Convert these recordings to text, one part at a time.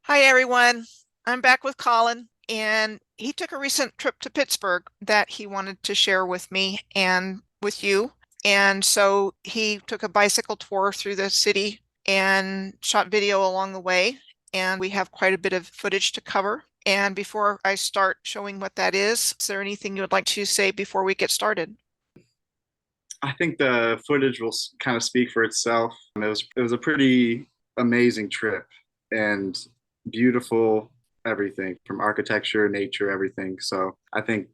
Hi, everyone. I'm back with Colin, and he took a recent trip to Pittsburgh that he wanted to share with me and with you. And so he took a bicycle tour through the city and shot video along the way. And we have quite a bit of footage to cover. And before I start showing what that is there anything you would like to say before we get started? I think the footage will kind of speak for itself. It was a pretty amazing trip and beautiful everything from architecture, nature, everything. So I think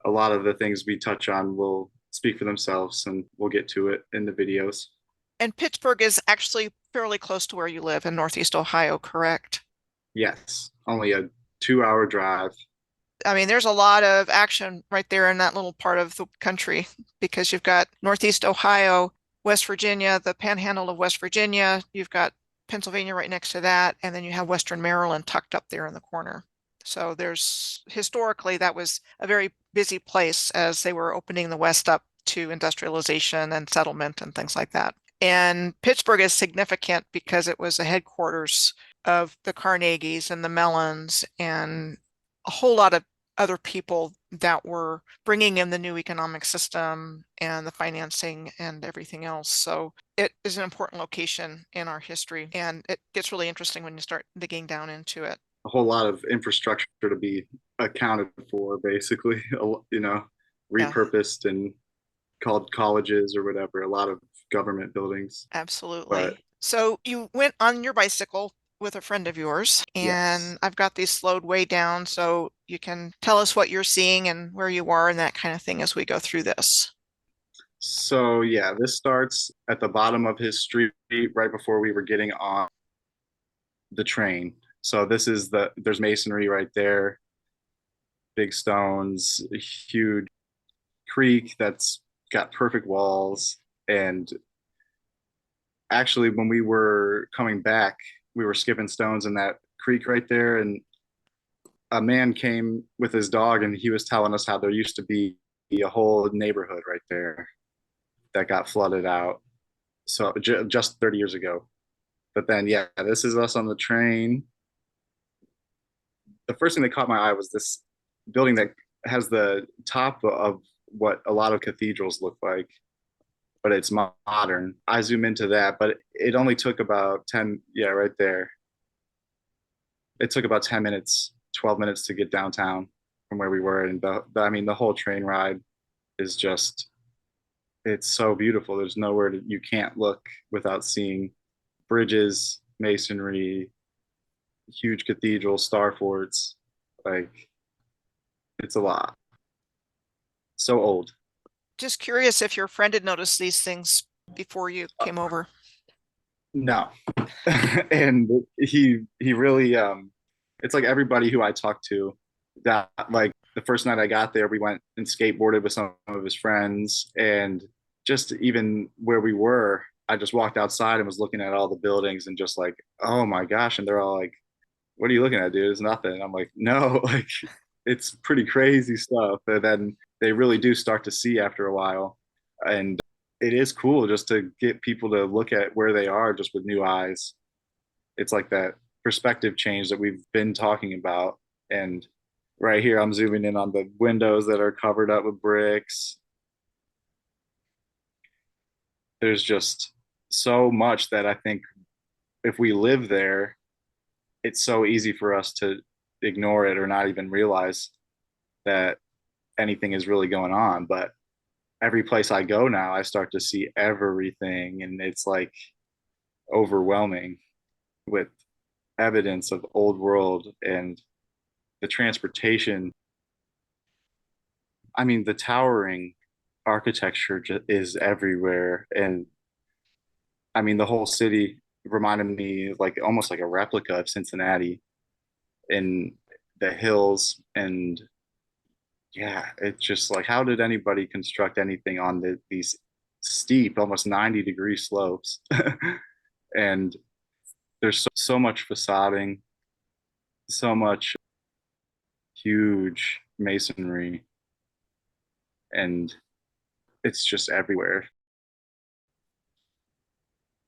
a lot of the things we touch on will speak for themselves and we'll get to it in the videos. And Pittsburgh is actually fairly close to where you live in Northeast Ohio, correct? Yes, only a 2 hour drive. I mean, there's a lot of action right there in that little part of the country because you've got Northeast Ohio, West Virginia, the panhandle of West Virginia, you've got Pennsylvania right next to that, and then you have Western Maryland tucked up there in the corner. So there's historically that was a very busy place as they were opening the West up to industrialization and settlement and things like that. And Pittsburgh is significant because it was the headquarters of the Carnegies and the Mellons and a whole lot of other people that were bringing in the new economic system and the financing and everything else. So it is an important location in our history, and it gets really interesting when you start digging down into it. A whole lot of infrastructure to be accounted for, basically, Yeah, repurposed and called colleges or whatever, a lot of government buildings. But absolutely. So you went on your bicycle with a friend of yours, yes. and I've got these slowed way down so you can tell us what you're seeing and where you are and that kind of thing as we go through this. So yeah, this starts at the bottom of his street right before we were getting on the train. So there's masonry right there, big stones, a huge creek that's got perfect walls. And actually, when we were coming back, we were skipping stones in that creek right there, and a man came with his dog, and he was telling us how there used to be a whole neighborhood right there that got flooded out. So just 30 years ago. But then, yeah, this is us on the train. The first thing that caught my eye was this building that has the top of what a lot of cathedrals look like, but it's modern. I zoom into that, but it only took about 10, yeah, right there. It took about 10 minutes, 12 minutes to get downtown from where we were. And I mean, the whole train ride is just, it's so beautiful. There's nowhere you can't look without seeing bridges, masonry, huge cathedrals, star forts. Like, it's a lot. So old. Just curious if your friend had noticed these things before you came over. No. And he really it's like everybody who I talked to that, like, the first night I got there, we went and skateboarded with some of his friends, and just even where we were, I just walked outside and was looking at all the buildings and just like, oh my gosh, and they're all like, what are you looking at, dude? It's nothing. I'm like, no, like, it's pretty crazy stuff. And then they really do start to see after a while. And it is cool just to get people to look at where they are just with new eyes. It's like that perspective change that we've been talking about. And right here, I'm zooming in on the windows that are covered up with bricks. There's just so much that I think if we live there, it's so easy for us to ignore it or not even realize that anything is really going on. But every place I go now, I start to see everything, and it's like overwhelming with evidence of old world and the transportation. I mean, the towering architecture is everywhere, and I mean, the whole city reminded me like almost like a replica of Cincinnati in the hills. And yeah, it's just like, how did anybody construct anything on these steep, almost 90-degree slopes? And there's so much facading, so much huge masonry, and it's just everywhere.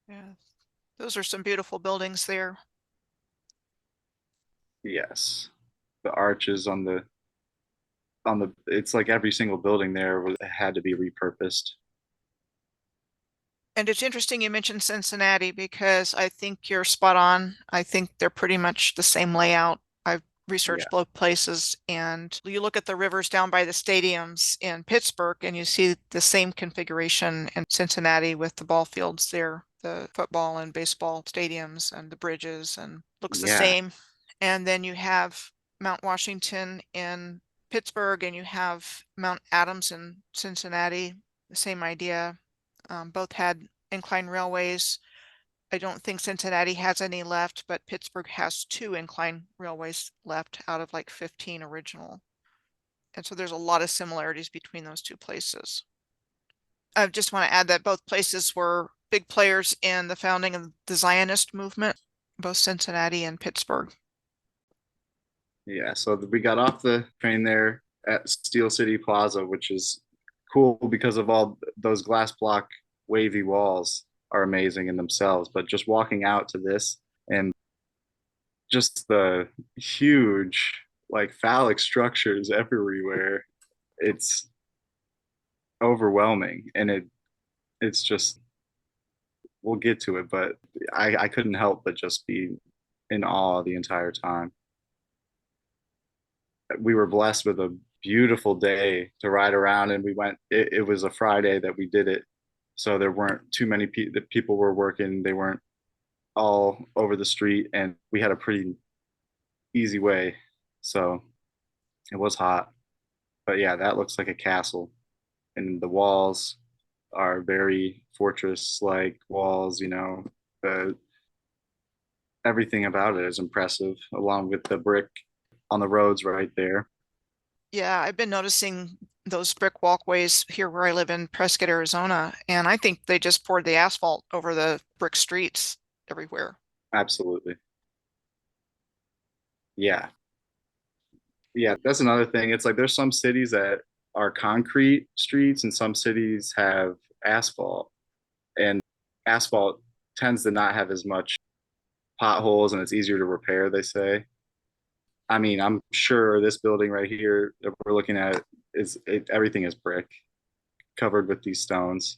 Yeah, those are some beautiful buildings there. Yes, the arches on the it's like every single building there had to be repurposed. And it's interesting you mentioned Cincinnati because I think you're spot on. I think they're pretty much the same layout. I've Yeah, researched both places, and you look at the rivers down by the stadiums in Pittsburgh and you see the same configuration in Cincinnati with the ball fields there, the football and baseball stadiums and the bridges, and looks the yeah, same. And then you have Mount Washington in Pittsburgh and you have Mount Adams in Cincinnati, the same idea. Both had incline railways. I don't think Cincinnati has any left, but Pittsburgh has two incline railways left out of like 15 original. And so there's a lot of similarities between those two places. I just want to add that both places were big players in the founding of the Zionist movement, both Cincinnati and Pittsburgh. yeah. So we got off the train there at Steel City Plaza, which is cool because of all those glass block wavy walls are amazing in themselves. But just walking out to this and just the huge like phallic structures everywhere, it's overwhelming, and it's just we'll get to it, but I couldn't help but just be in awe the entire time. We were blessed with a beautiful day to ride around, and it was a Friday that we did it, so there weren't too many the people were working. They weren't all over the street, and we had a pretty easy way, so it was hot. But yeah, that looks like a castle, and the walls are very fortress like walls, the everything about it is impressive, along with the brick on the roads right there. Yeah, I've been noticing those brick walkways here where I live in Prescott, Arizona, and I think they just poured the asphalt over the brick streets everywhere. Absolutely. Yeah. Yeah. That's another thing. It's like there's some cities that are concrete streets and some cities have asphalt. And asphalt tends to not have as much potholes and it's easier to repair, they say. I mean, I'm sure this building right here that we're looking at everything is brick covered with these stones.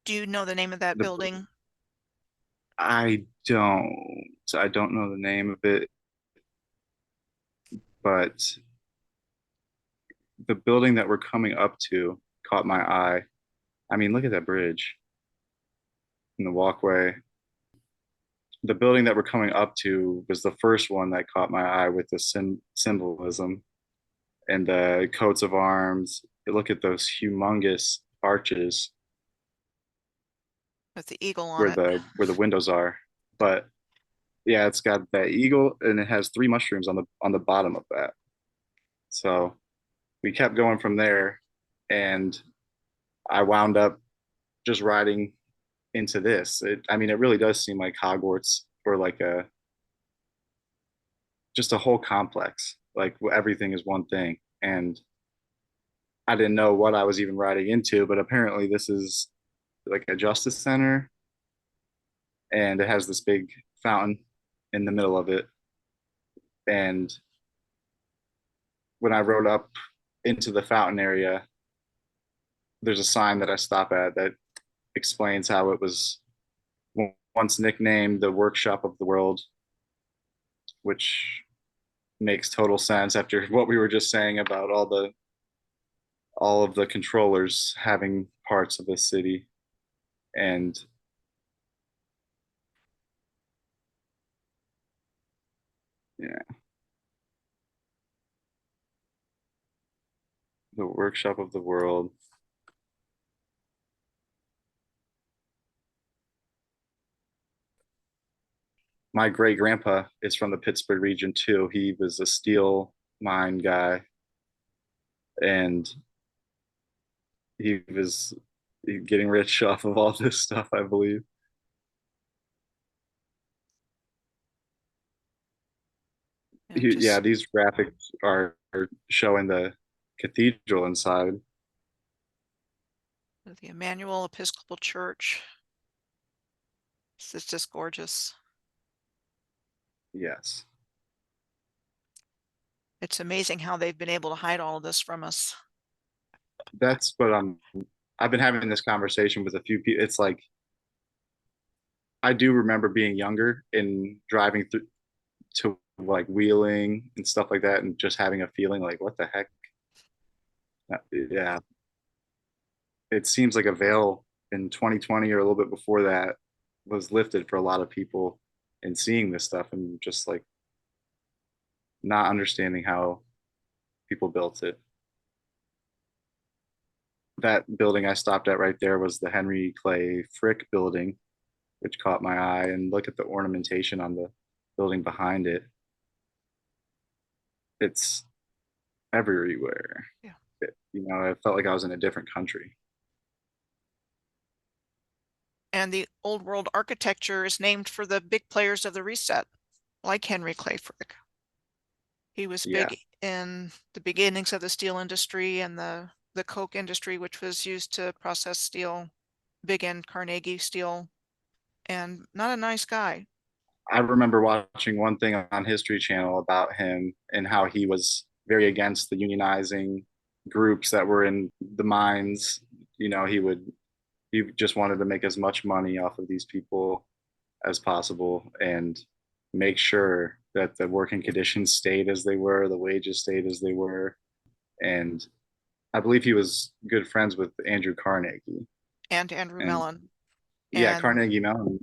Do you know the name of that The building? I don't know the name of it, but the building that we're coming up to caught my eye. I mean, look at that bridge and the walkway. The building that we're coming up to was the first one that caught my eye with the symbolism and the coats of arms. Look at those humongous arches With the eagle on it. where the windows are. But yeah, it's got that eagle and it has three mushrooms on the bottom of that. So we kept going from there, and I wound up just riding into this. I mean, it really does seem like Hogwarts or like a just a whole complex. Like everything is one thing, and I didn't know what I was even riding into, but apparently this is like a justice center, and it has this big fountain in the middle of it. And when I rode up into the fountain area, there's a sign that I stop at that explains how it was once nicknamed the workshop of the world, which makes total sense after what we were just saying about all of the controllers having parts of the city. And yeah, the workshop of the world. My great grandpa is from the Pittsburgh region too. He was a steel mine guy, and he was getting rich off of all this stuff, I believe. And Yeah, just these graphics are showing the cathedral inside. the Emmanuel Episcopal Church. It's just gorgeous. Yes. It's amazing how they've been able to hide all of this from us. That's what I've been having this conversation with a few people. It's like I do remember being younger and driving through to like Wheeling and stuff like that and just having a feeling like what the heck? Yeah. It seems like a veil in 2020 or a little bit before that was lifted for a lot of people and seeing this stuff and just like not understanding how people built it. That building I stopped at right there was the Henry Clay Frick building, which caught my eye. And look at the ornamentation on the building behind it. It's everywhere. Yeah. I felt like I was in a different country. And the old world architecture is named for the big players of the reset, like Henry Clay Frick. He was Yeah, big in the beginnings of the steel industry and the coke industry, which was used to process steel, big in Carnegie steel, and not a nice guy. I remember watching one thing on History Channel about him and how he was very against the unionizing groups that were in the mines. He just wanted to make as much money off of these people as possible and make sure that the working conditions stayed as they were, the wages stayed as they were. And I believe he was good friends with Andrew Carnegie. And Andrew And Mellon. yeah, And Carnegie Mellon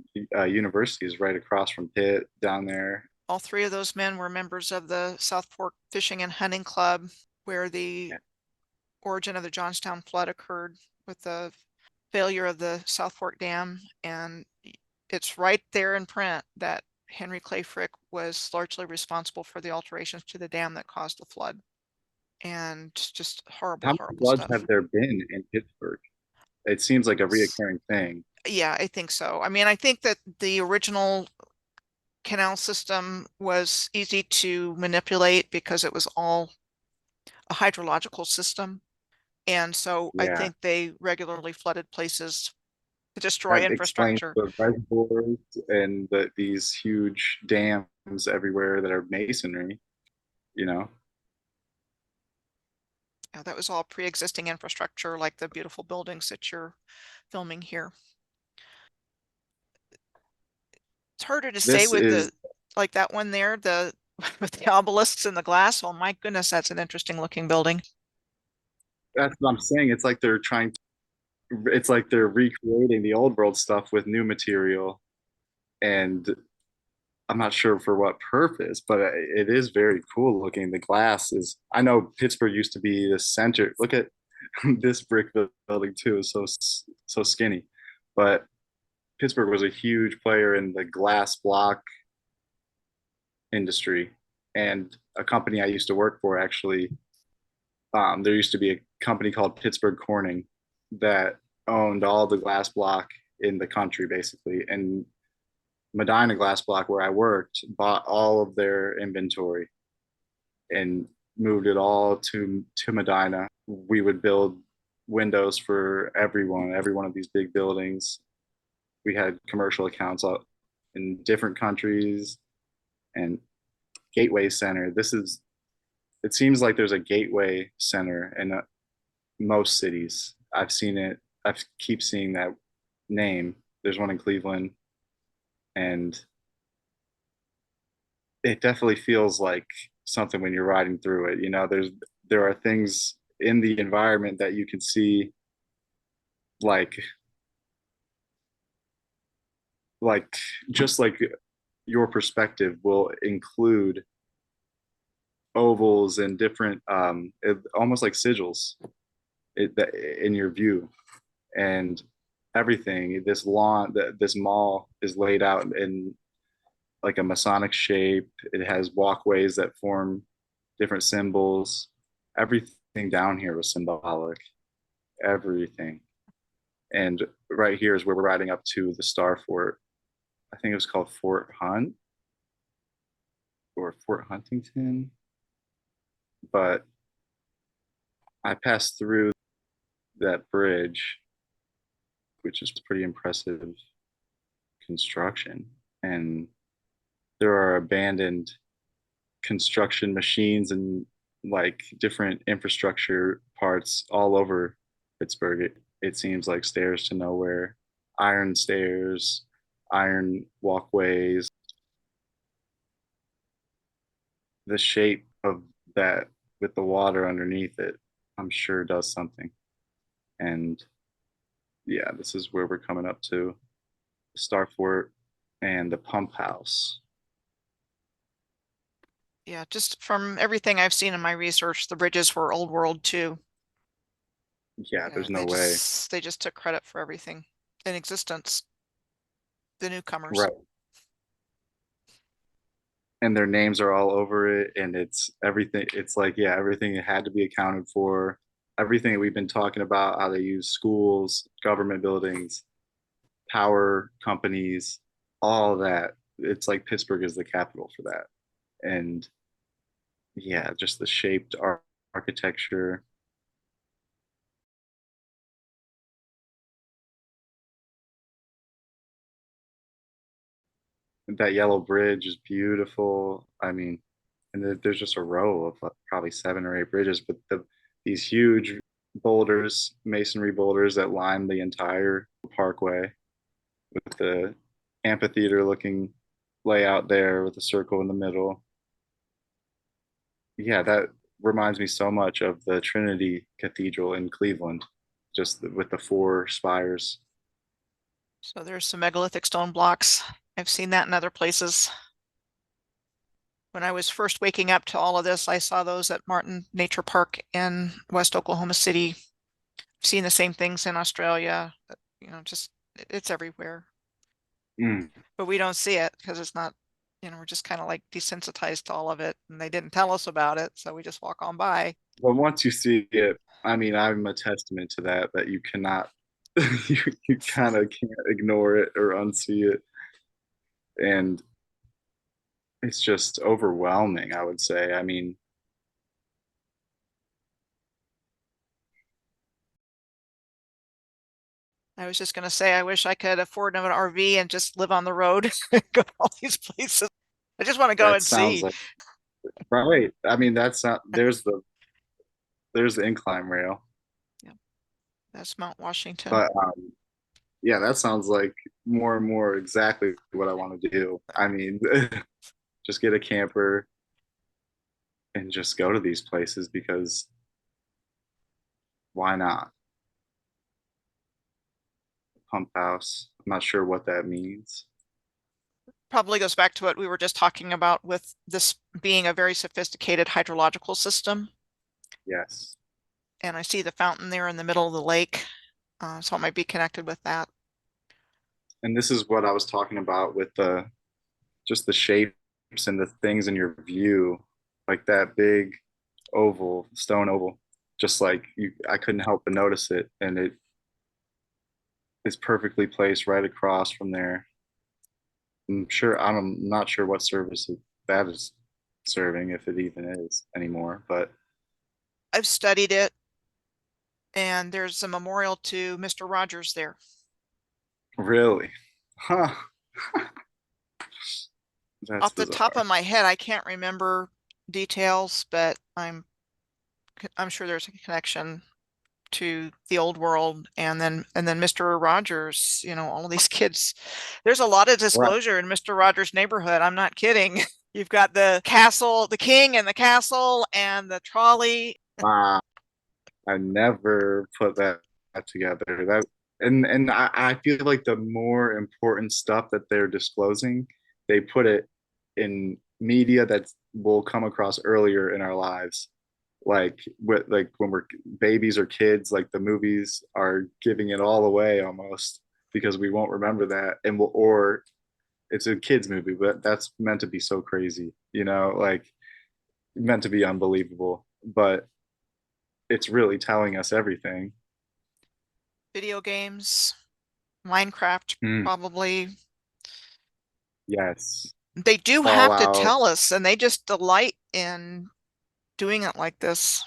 University is right across from Pitt down there. all three of those men were members of the South Fork Fishing and Hunting Club, where the origin of the Johnstown flood occurred with the failure of the South Fork Dam. And it's right there in print that Henry Clay Frick was largely responsible for the alterations to the dam that caused the flood. And just horrible, How many horrible floods stuff. have there been in Pittsburgh? It seems like a reoccurring thing. Yeah, I think so. I mean, I think that the original canal system was easy to manipulate because it was all a hydrological system. And so I Yeah, think they regularly flooded places to destroy that explains infrastructure. the reservoirs and these huge dams everywhere that are masonry, you know? Yeah, that was all pre-existing infrastructure, like the beautiful buildings that you're filming here. It's harder to say This with is the, like that one there, the with the obelisks and the glass. Oh my goodness, that's an interesting looking building. that's what I'm saying. It's like they're recreating the old world stuff with new material. And I'm not sure for what purpose, but it is very cool looking. The glass is, I know Pittsburgh used to be the center. Look at this brick building too, is so skinny. But Pittsburgh was a huge player in the glass block industry. And a company I used to work for actually, there used to be a company called Pittsburgh Corning that owned all the glass block in the country basically. And Medina Glass Block, where I worked, bought all of their inventory and moved it all to Medina. We would build windows for every one of these big buildings. We had commercial accounts in different countries and Gateway Center. It seems like there's a Gateway Center in most cities. I've seen it. I keep seeing that name. There's one in Cleveland, and it definitely feels like something when you're riding through it. There are things in the environment that you can see, like like just like your perspective will include ovals and different almost like sigils in your view. And everything, this mall is laid out in like a Masonic shape. It has walkways that form different symbols. Everything down here was symbolic. Everything. And right here is where we're riding up to the Star Fort. I think it was called Fort Hunt or Fort Huntington. But I passed through that bridge, which is pretty impressive construction, and there are abandoned construction machines and like different infrastructure parts all over Pittsburgh. It seems like stairs to nowhere, iron stairs, iron walkways. The shape of that with the water underneath it, I'm sure does something. And yeah, this is where we're coming up to Starfort and the pump house. Yeah, just from everything I've seen in my research, the bridges were old world too. Yeah, Yeah, there's no way. they just took credit for everything in existence, the newcomers. Right. And their names are all over it, and it's everything. It's like, yeah, everything had to be accounted for. Everything that we've been talking about, how they use schools, government buildings, power companies, all that. It's like Pittsburgh is the capital for that. And yeah, just the shaped architecture. That yellow bridge is beautiful. I mean, and there's just a row of probably 7 or 8 bridges, but these huge boulders, masonry boulders that line the entire parkway with the amphitheater looking layout there with a circle in the middle. Yeah, that reminds me so much of the Trinity Cathedral in Cleveland, just with the four spires. So there's some megalithic stone blocks. I've seen that in other places. When I was first waking up to all of this, I saw those at Martin Nature Park in West Oklahoma City. I've seen the same things in Australia. Just it's everywhere. Mm. But we don't see it because it's not, we're just kind of like desensitized to all of it, and they didn't tell us about it, so we just walk on by. But once you see it, I mean, I'm a testament to that, that you cannot, you kind of can't ignore it or unsee it. And it's just overwhelming, I would say. I mean, I was just going to say, I wish I could afford an RV and just live on the road and go to all these places. I just want to go that and sounds see. like right. I mean, that's not there's the incline rail, Yeah, that's Mount Washington. but yeah, that sounds like more and more exactly what I want to do. I mean, just get a camper and just go to these places because why not? Pump house. I'm not sure what that means. Probably goes back to what we were just talking about with this being a very sophisticated hydrological system. Yes. And I see the fountain there in the middle of the lake. So it might be connected with that. And this is what I was talking about with the just the shapes and the things in your view, like that big oval, stone oval. Just like you, I couldn't help but notice it, and it is perfectly placed right across from there. I'm not sure what service that is serving, if it even is anymore. But I've studied it, and there's a memorial to Mr. Rogers there. really, huh? That's Off the top of bizarre. my head, I can't remember details, but I'm sure there's a connection to the old world, and then Mr. Rogers, all of these kids. There's a lot of Right. disclosure in Mr. Rogers' neighborhood. I'm not kidding. You've got the castle, the king and the castle and the trolley. Wow. I never put that together. And I feel like the more important stuff that they're disclosing, they put it in media that will come across earlier in our lives. Like when we're babies or kids, like the movies are giving it all away almost because we won't remember that, or it's a kids movie, but that's meant to be so crazy, like meant to be unbelievable, but it's really telling us everything. Video games, Minecraft, Mm, probably. yes. They do have to Fallout tell us, and they just delight in doing it like this.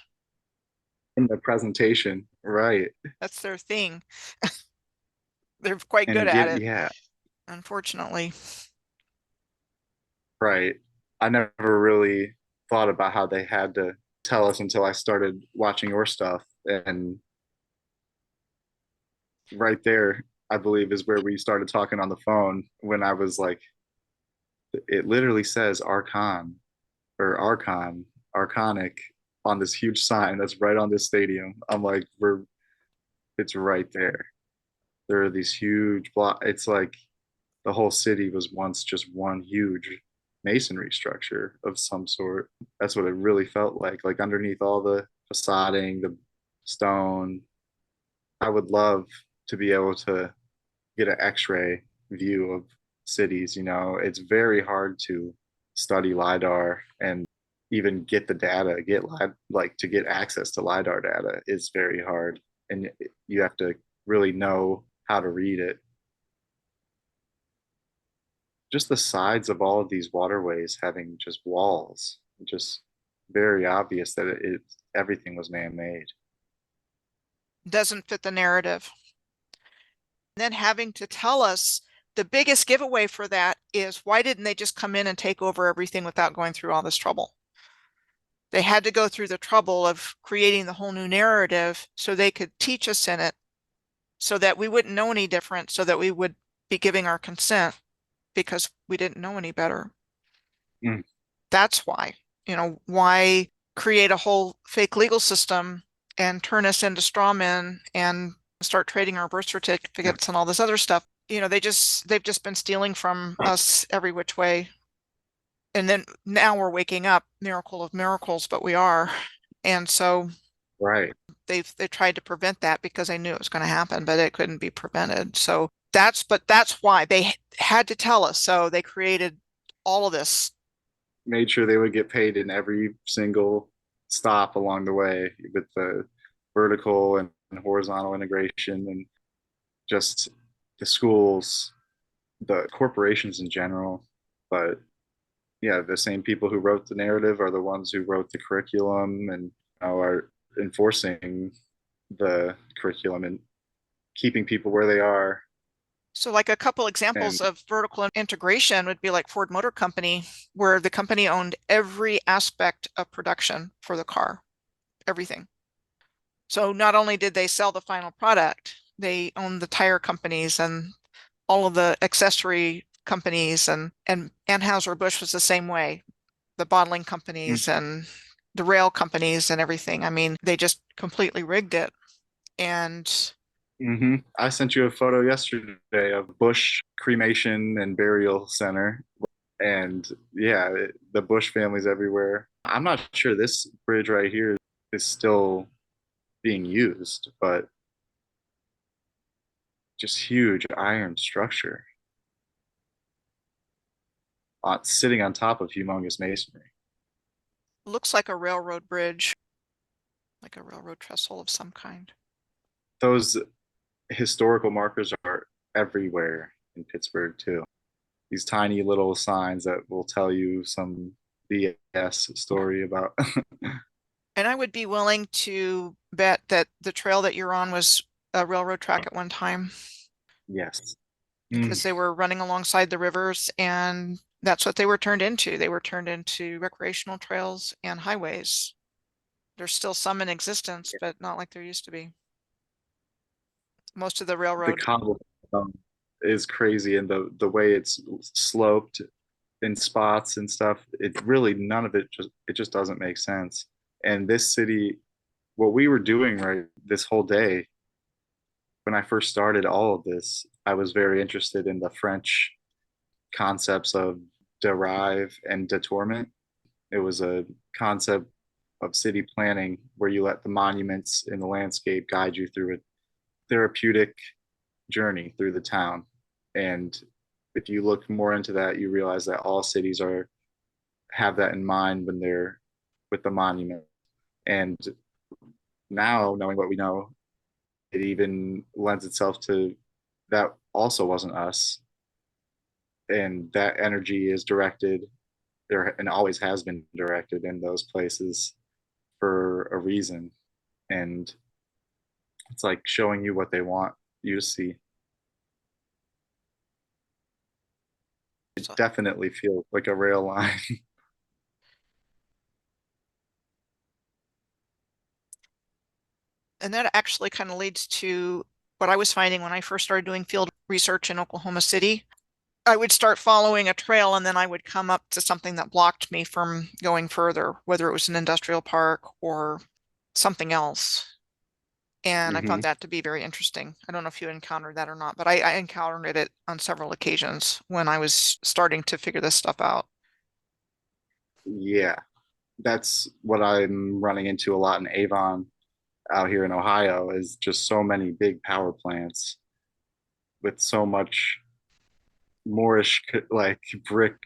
in the presentation, right? That's their thing. They're quite And good it at give it. yeah, unfortunately. Right. I never really thought about how they had to tell us until I started watching your stuff. And right there, I believe, is where we started talking on the phone when I was like, it literally says Archon or Archon, Archonic on this huge sign that's right on this stadium. I'm like, it's right there. There are these huge block. It's like the whole city was once just one huge masonry structure of some sort. That's what it really felt like underneath all the facading, the stone. I would love to be able to get an x-ray view of cities. It's very hard to study lidar and even get the data, like to get access to lidar data is very hard, and you have to really know how to read it. Just the sides of all of these waterways having just walls, just very obvious that everything was man-made. Doesn't fit the narrative. And then having to tell us the biggest giveaway for that is why didn't they just come in and take over everything without going through all this trouble? They had to go through the trouble of creating the whole new narrative so they could teach us in it so that we wouldn't know any different, so that we would be giving our consent because we didn't know any better. Mm. That's why, why create a whole fake legal system and turn us into straw men and start trading our birth certificates and all this other stuff. They've just been stealing from us every which way. And then now we're waking up, miracle of miracles, but we are. And so Right. they tried to prevent that because they knew it was going to happen, but it couldn't be prevented. So that's why they had to tell us. So they created all of this. Made sure they would get paid in every single stop along the way with the vertical and horizontal integration, and just the schools, the corporations in general. But yeah, the same people who wrote the narrative are the ones who wrote the curriculum and are enforcing the curriculum and keeping people where they are. So like a couple And examples of vertical integration would be like Ford Motor Company, where the company owned every aspect of production for the car, everything. So not only did they sell the final product, they owned the tire companies and all of the accessory companies, and Anheuser-Busch was the same way. The bottling companies and the rail companies and everything. I mean, they just completely rigged it. And I sent you a photo yesterday of Bush Cremation and Burial Center. And yeah, the Bush family's everywhere. I'm not sure this bridge right here is still being used, but just huge iron structure sitting on top of humongous masonry. looks like a railroad bridge, like a railroad trestle of some kind. Those historical markers are everywhere in Pittsburgh too. These tiny little signs that will tell you some BS story about. And I would be willing to bet that the trail that you're on was a railroad track at one time Yes. Mm. because they were running alongside the rivers, and that's what they were turned into. They were turned into recreational trails and highways. There's still some in existence, but not like there used to be. Most of the The railroad. cobblestone is crazy, and the way it's sloped in spots and stuff. It really none of it just doesn't make sense. And this city, what we were doing right this whole day when I first started all of this, I was very interested in the French concepts of derive and détourment. It was a concept of city planning where you let the monuments in the landscape guide you through a therapeutic journey through the town. And if you look more into that, you realize that all cities are have that in mind when they're with the monument. And now, knowing what we know, it even lends itself to that also wasn't us. And that energy is directed there and always has been directed in those places for a reason. And it's like showing you what they want you to see. It So, definitely feels like a rail line. and that actually kind of leads to what I was finding when I first started doing field research in Oklahoma City. I would start following a trail and then I would come up to something that blocked me from going further, whether it was an industrial park or something else. And I found Hmm. that to be very interesting. I don't know if you encountered that or not, but I encountered it on several occasions when I was starting to figure this stuff out. Yeah, that's what I'm running into a lot in Avon out here in Ohio is just so many big power plants with so much Moorish like brick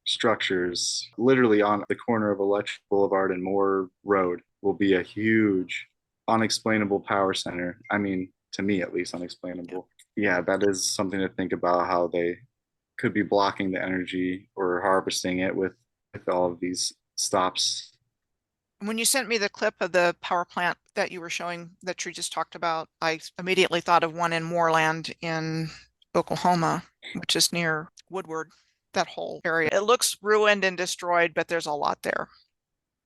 structures. Literally on the corner of Electric Boulevard and Moore Road will be a huge unexplainable power center. I mean, to me at least, Yeah. unexplainable. Yeah, that is something to think about how they could be blocking the energy or harvesting it with all of these stops. When you sent me the clip of the power plant that you were showing that you just talked about, I immediately thought of one in Moorland in Oklahoma, which is near Woodward, that whole area. It looks ruined and destroyed, but there's a lot there.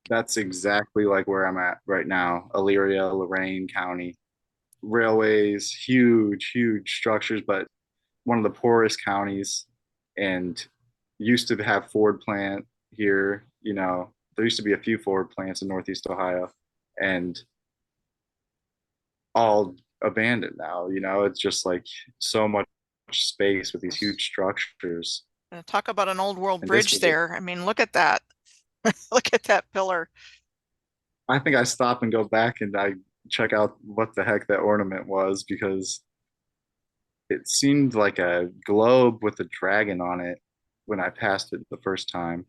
That's exactly like where I'm at right now. Elyria, Lorain County. Railways, huge, huge structures, but one of the poorest counties and used to have Ford plant here. There used to be a few Ford plants in Northeast Ohio and all abandoned now. It's just like so much space with these huge structures. Talk about an old world And this bridge was, there. I mean, look at that. Look at that pillar. I think I stop and go back and I check out what the heck that ornament was because it seemed like a globe with a dragon on it when I passed it the first time.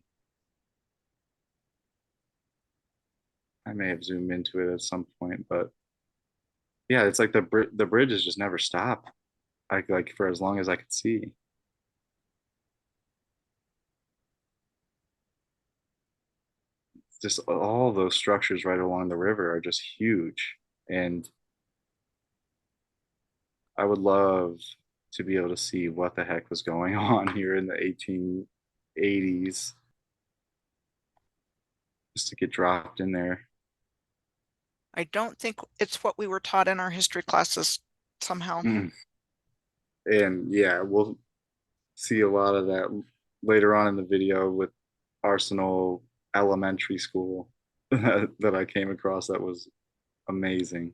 I may have zoomed into it at some point, but yeah, it's like the bridges just never stop. Like for as long as I could see. Just all those structures right along the river are just huge, and I would love to be able to see what the heck was going on here in the 1880s, just to get dropped in there. I don't think it's what we were taught in our history classes somehow. Mm. And yeah, we'll see a lot of that later on in the video with Arsenal Elementary School that I came across that was amazing.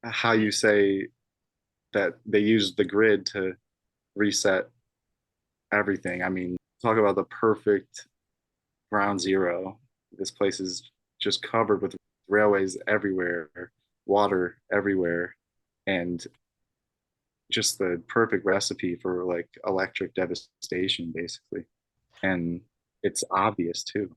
How you say that they used the grid to reset everything. I mean, talk about the perfect ground zero. This place is just covered with railways everywhere, water everywhere, and just the perfect recipe for like electric devastation, basically. And it's obvious too.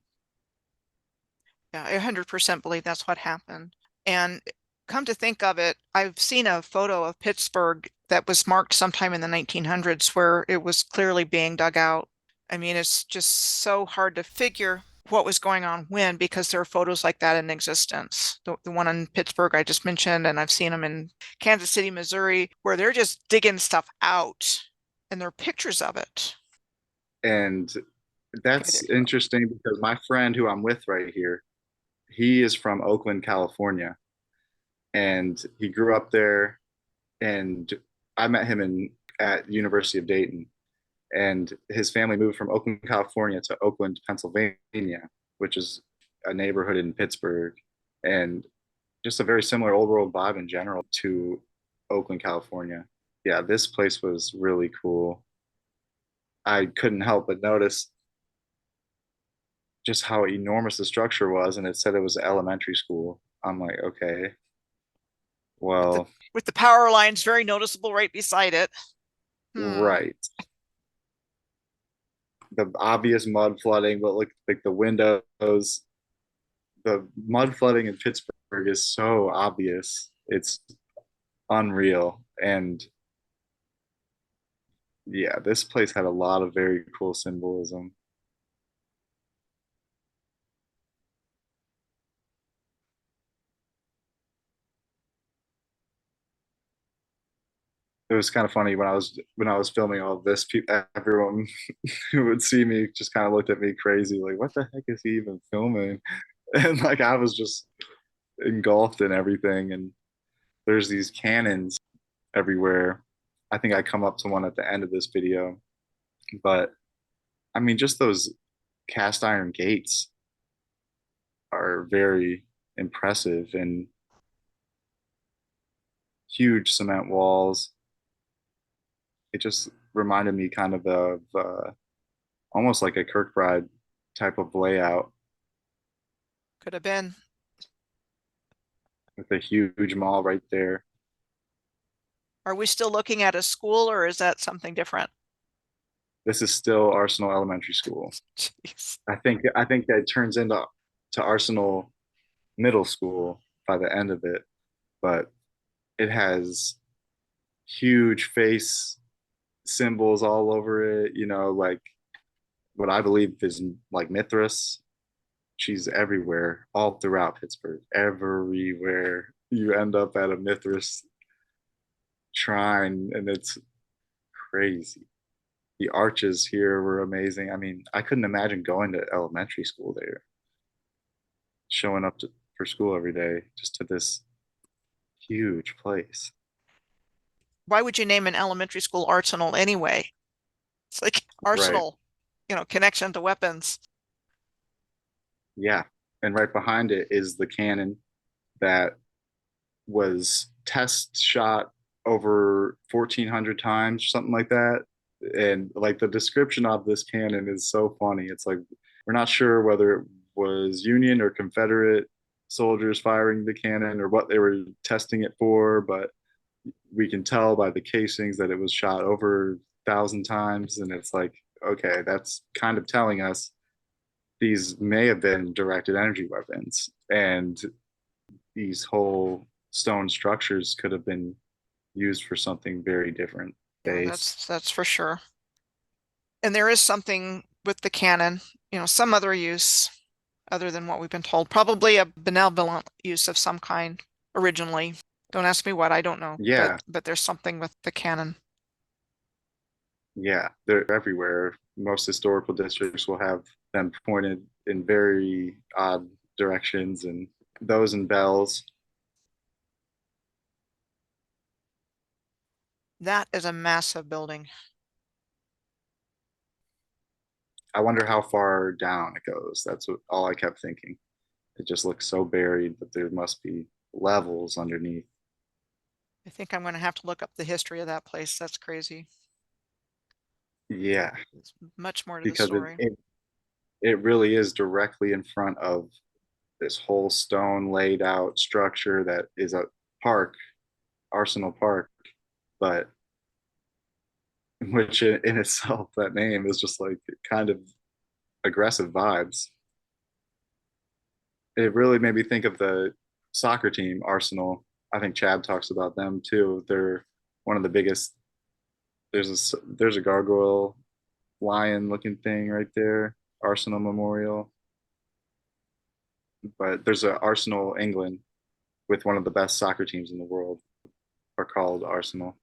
Yeah, I 100% believe that's what happened. And come to think of it, I've seen a photo of Pittsburgh that was marked sometime in the 1900s where it was clearly being dug out. I mean, it's just so hard to figure what was going on when because there are photos like that in existence. The one in Pittsburgh I just mentioned, and I've seen them in Kansas City, Missouri, where they're just digging stuff out and there are pictures of it. And Okay, there that's you go. interesting because my friend who I'm with right here, he is from Oakland, California, and he grew up there. And I met him in at University of Dayton, and his family moved from Oakland, California to Oakland, Pennsylvania, which is a neighborhood in Pittsburgh, and just a very similar old world vibe in general to Oakland, California. Yeah, this place was really cool. I couldn't help but notice just how enormous the structure was, and it said it was an elementary school. I'm like, okay, With the well, with the power lines very noticeable right beside it. Hmm. right. The obvious mud flooding, but look like the windows, the mud flooding in Pittsburgh is so obvious. It's unreal. And yeah, this place had a lot of very cool symbolism. it was kind of funny when I was filming all of this. Everyone who would see me just kind of looked at me crazy, like, "What the heck is he even filming?" And like I was just engulfed in everything. And there's these cannons everywhere. I think I come up to one at the end of this video, but I mean, just those cast iron gates are very impressive, and huge cement walls. It just reminded me kind of almost like a Kirkbride type of layout Could have been. with a huge mall right there. Are we still looking at a school or is that something different? This is still Arsenal Elementary School. Jeez. I think that it turns into to Arsenal Middle School by the end of it, but it has huge face symbols all over it, you know, like what I believe is like Mithras. She's everywhere, all throughout Pittsburgh. Everywhere you end up at a Mithras shrine, and it's crazy. The arches here were amazing. I mean, I couldn't imagine going to elementary school there, showing up for school every day just to this huge place. Why would you name an elementary school arsenal anyway? It's like Right. arsenal, connection to weapons. Yeah. And right behind it is the cannon that was test shot over 1,400 times, something like that. And like the description of this cannon is so funny. It's like we're not sure whether it was Union or Confederate soldiers firing the cannon or what they were testing it for, but we can tell by the casings that it was shot over 1,000 times. And it's like, okay, that's kind of telling us these may have been directed energy weapons. And these whole stone structures could have been used for something very different. Yeah, Base. that's for sure. And there is something with the cannon, some other use other than what we've been told. Probably a benevolent use of some kind originally. Don't ask me what, I don't know, but Yeah, there's something with the cannon. yeah, they're everywhere. Most historical districts will have them pointed in very odd directions, and those and bells. That is a massive building. I wonder how far down it goes. That's all I kept thinking. It just looks so buried that there must be levels underneath. I think I'm going to have to look up the history of that place. That's crazy. Yeah, There's much more to the because story. it really is directly in front of this whole stone laid out structure that is a park, Arsenal Park, but which in itself, that name is just like kind of aggressive vibes. It really made me think of the soccer team, Arsenal. I think Chad talks about them too. They're one of the biggest. There's a gargoyle lion looking thing right there, Arsenal Memorial. But there's a Arsenal England with one of the best soccer teams in the world are called Arsenal.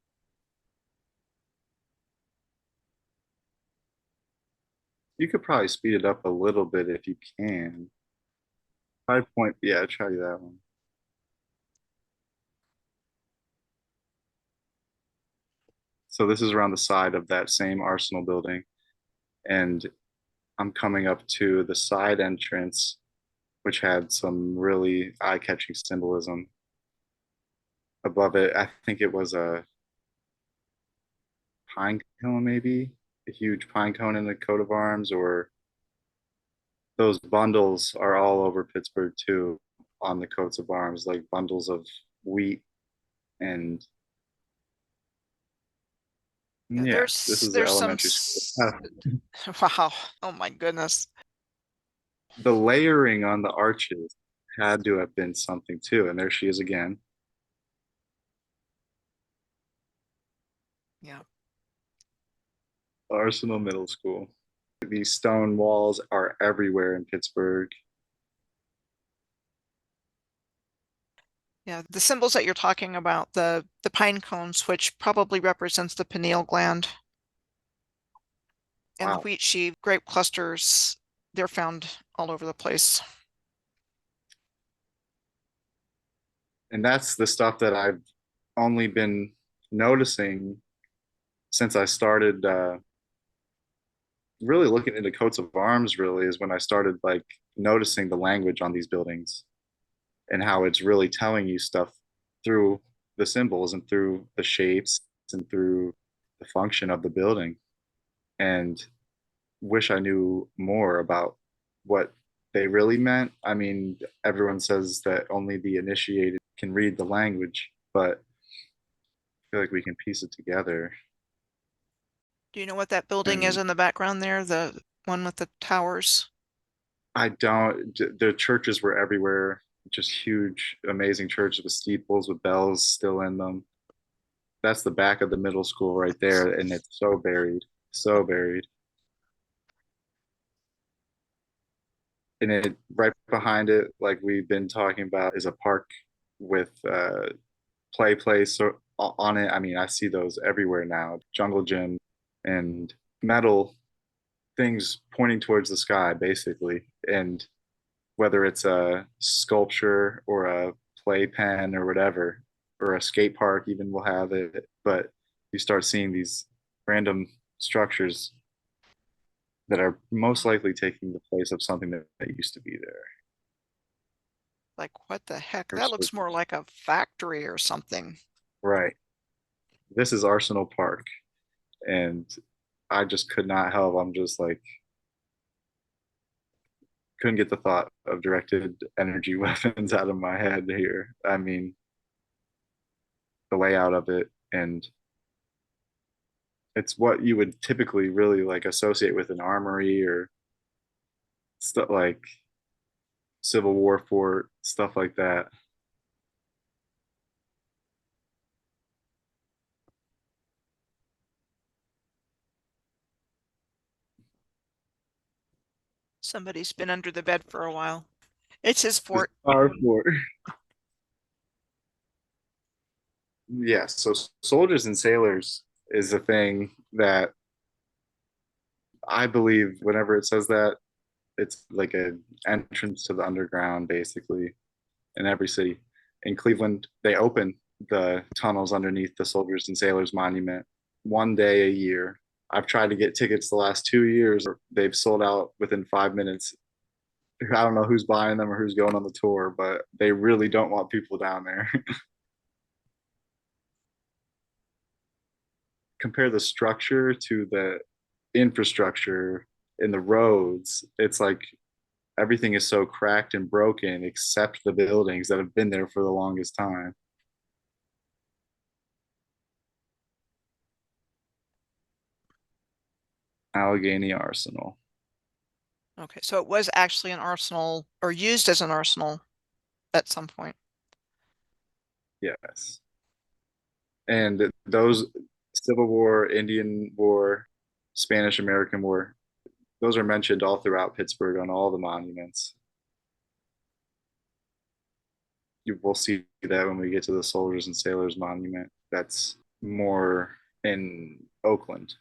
You could probably speed it up a little bit if you can. 5 point, yeah, try that one. So this is around the side of that same Arsenal building, and I'm coming up to the side entrance, which had some really eye-catching symbolism. Above it, I think it was a pine cone, maybe a huge pine cone in the coat of arms, or those bundles are all over Pittsburgh too, on the coats of arms, like bundles of wheat. And Yeah, yeah, this is the there's some elementary school. wow. Oh my goodness. The layering on the arches had to have been something too. And there she is again. Yeah. Arsenal Middle School. These stone walls are everywhere in Pittsburgh. Yeah, the symbols that you're talking about, the pine cones, which probably represents the pineal gland, and the Wow. wheat sheaf grape clusters, they're found all over the place. And that's the stuff that I've only been noticing since I started really looking into coats of arms, really, is when I started like noticing the language on these buildings and how it's really telling you stuff through the symbols and through the shapes and through the function of the building. And wish I knew more about what they really meant. I mean, everyone says that only the initiated can read the language, but I feel like we can piece it together. Do you know what that building is And in the background there? The one with the towers? I don't, the churches were everywhere, just huge, amazing churches with steeples, with bells still in them. That's the back of the middle school right there, and it's so buried, so buried. And it right behind it, like we've been talking about, is a park with play place on it. I mean, I see those everywhere now. Jungle gym and metal things pointing towards the sky, basically. And whether it's a sculpture or a playpen or whatever, or a skate park even will have it. But you start seeing these random structures that are most likely taking the place of something that used to be there. Like, what the heck? Or That looks more like a factory or something. right. This is Arsenal Park. And I just could not help. I'm just like, couldn't get the thought of directed energy weapons out of my head here. I mean, the layout of it, and it's what you would typically really like associate with an armory or stuff like Civil War fort, stuff like that. Somebody's been under the bed for a while. It's his The fort. Star Fort. Yeah, so soldiers and sailors is a thing that I believe whenever it says that, it's like an entrance to the underground, basically, in every city. In Cleveland, they open the tunnels underneath the Soldiers and Sailors Monument one day a year. I've tried to get tickets the last 2 years. They've sold out within 5 minutes. I don't know who's buying them or who's going on the tour, but they really don't want people down there. Compare the structure to the infrastructure in the roads. It's like everything is so cracked and broken except the buildings that have been there for the longest time. Allegheny Arsenal. Okay, so it was actually an arsenal or used as an arsenal at some point. Yes. And those Civil War, Indian War, Spanish American War, those are mentioned all throughout Pittsburgh on all the monuments. You will see that when we get to the Soldiers and Sailors Monument. That's more in Oakland.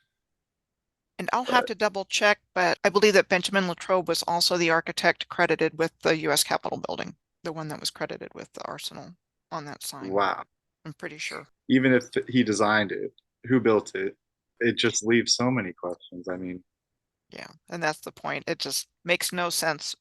And I'll have But to double check, but I believe that Benjamin Latrobe was also the architect credited with the US Capitol building, the one that was credited with the arsenal on that sign. wow, I'm pretty sure. even if he designed it, who built it? It just leaves so many questions. I mean, Yeah, and that's the point. It just makes no sense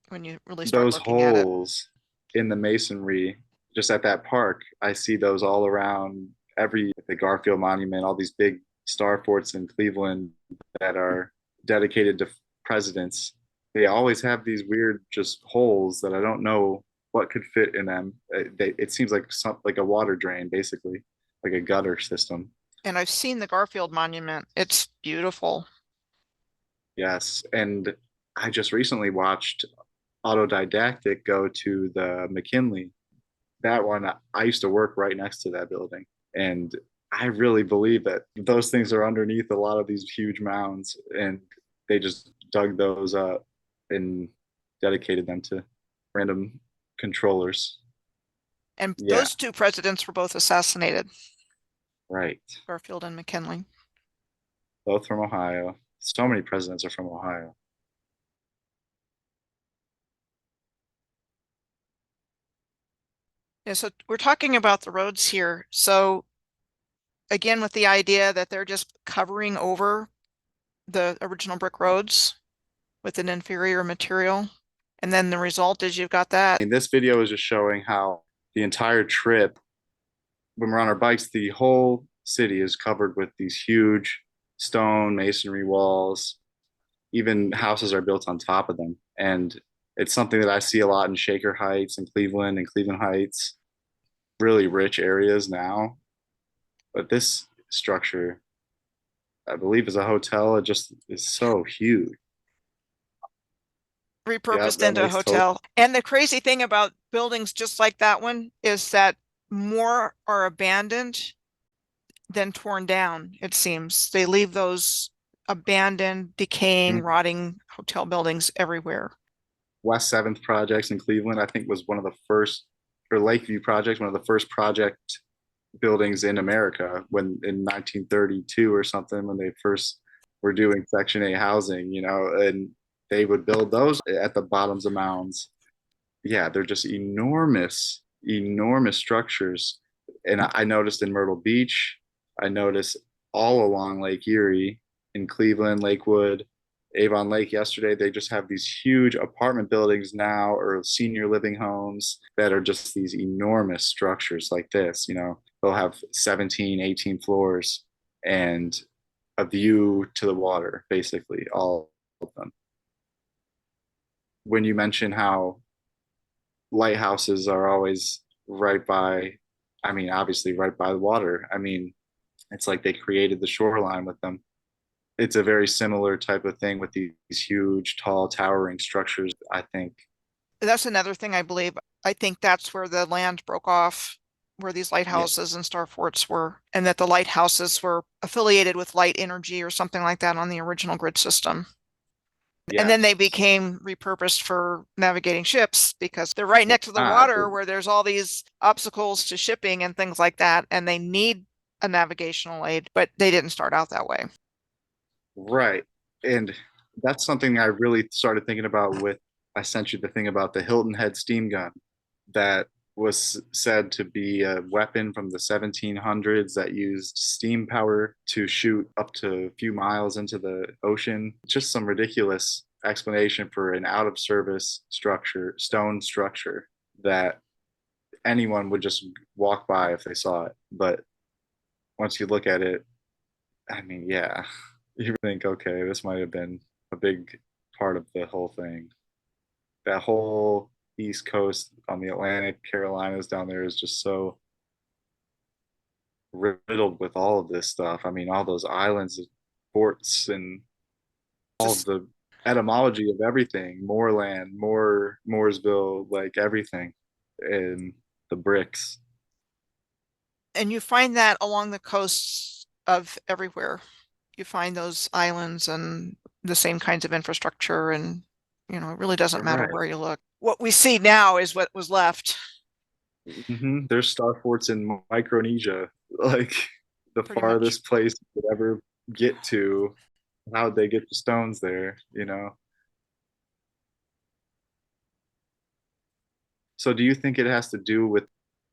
when you really start those looking at it. holes in the masonry, just at that park, I see those all around every the Garfield Monument, all these big star forts in Cleveland that are dedicated to presidents. They always have these weird just holes that I don't know what could fit in them. It seems like like a water drain, basically, like a gutter system. And I've seen the Garfield Monument. It's beautiful. Yes, and I just recently watched Autodidactic go to the McKinley. That one, I used to work right next to that building. And I really believe that those things are underneath a lot of these huge mounds. And they just dug those up and dedicated them to random controllers. And Yeah, those two presidents were both assassinated, right. Garfield and McKinley. Both from Ohio. So many presidents are from Ohio. Yeah, so we're talking about the roads here. So again, with the idea that they're just covering over the original brick roads with an inferior material. And then the result is you've got that. And this video is just showing how the entire trip, when we're on our bikes, the whole city is covered with these huge stone masonry walls. Even houses are built on top of them. And it's something that I see a lot in Shaker Heights and Cleveland Heights, really rich areas now. But this structure, I believe, is a hotel. It just is so huge. Yeah, Repurposed that into a makes total. hotel. And the crazy thing about buildings just like that one is that more are abandoned than torn down, it seems. They leave those abandoned, decaying, rotting hotel buildings everywhere. West 7th projects in Cleveland, I think, was one of the first, or Lakeview projects, one of the first project buildings in America when in 1932 or something, when they first were doing Section 8 housing, and they would build those at the bottoms of mounds. Yeah, they're just enormous, enormous structures. And I noticed in Myrtle Beach, I noticed all along Lake Erie, in Cleveland, Lakewood, Avon Lake yesterday, they just have these huge apartment buildings now or senior living homes that are just these enormous structures like this. They'll have 17, 18 floors and a view to the water, basically, all of them. When you mention how lighthouses are always right by, I mean, obviously right by the water. I mean, it's like they created the shoreline with them. It's a very similar type of thing with these huge, tall, towering structures, I think. That's another thing I believe. I think that's where the land broke off, where these Yeah. lighthouses and star forts were, and that the lighthouses were affiliated with light energy or something like that on the original grid system. And then they Yes. became repurposed for navigating ships because they're right Well, next to the water it- where there's all these obstacles to shipping and things like that. And they need a navigational aid, but they didn't start out that way. right. And that's something I really started thinking about with, I sent you the thing about the Hilton Head steam gun that was said to be a weapon from the 1700s that used steam power to shoot up to a few miles into the ocean. Just some ridiculous explanation for an out of service structure, stone structure that anyone would just walk by if they saw it. But once you look at it, I mean, yeah, you think, okay, this might have been a big part of the whole thing. That whole East Coast on the Atlantic, Carolinas down there is just so riddled with all of this stuff. I mean, all those islands, ports, and all of Just, the etymology of everything, moorland, Mooresville, like everything, and the bricks. and you find that along the coasts of everywhere. You find those islands and the same kinds of infrastructure, and it really doesn't matter Right. where you look. What we see now is what was left, There's star forts in Micronesia, like the pretty much. farthest place you could ever get to. How'd they get the stones there? So do you think it has to do with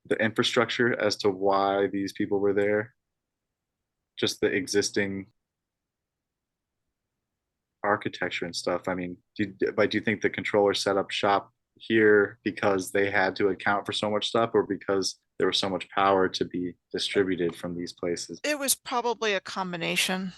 the infrastructure as to why these people were there? Just the existing architecture and stuff. I mean, do you think the controller set up shop here because they had to account for so much stuff, or because there was so much power to be distributed from these places? It was probably a combination.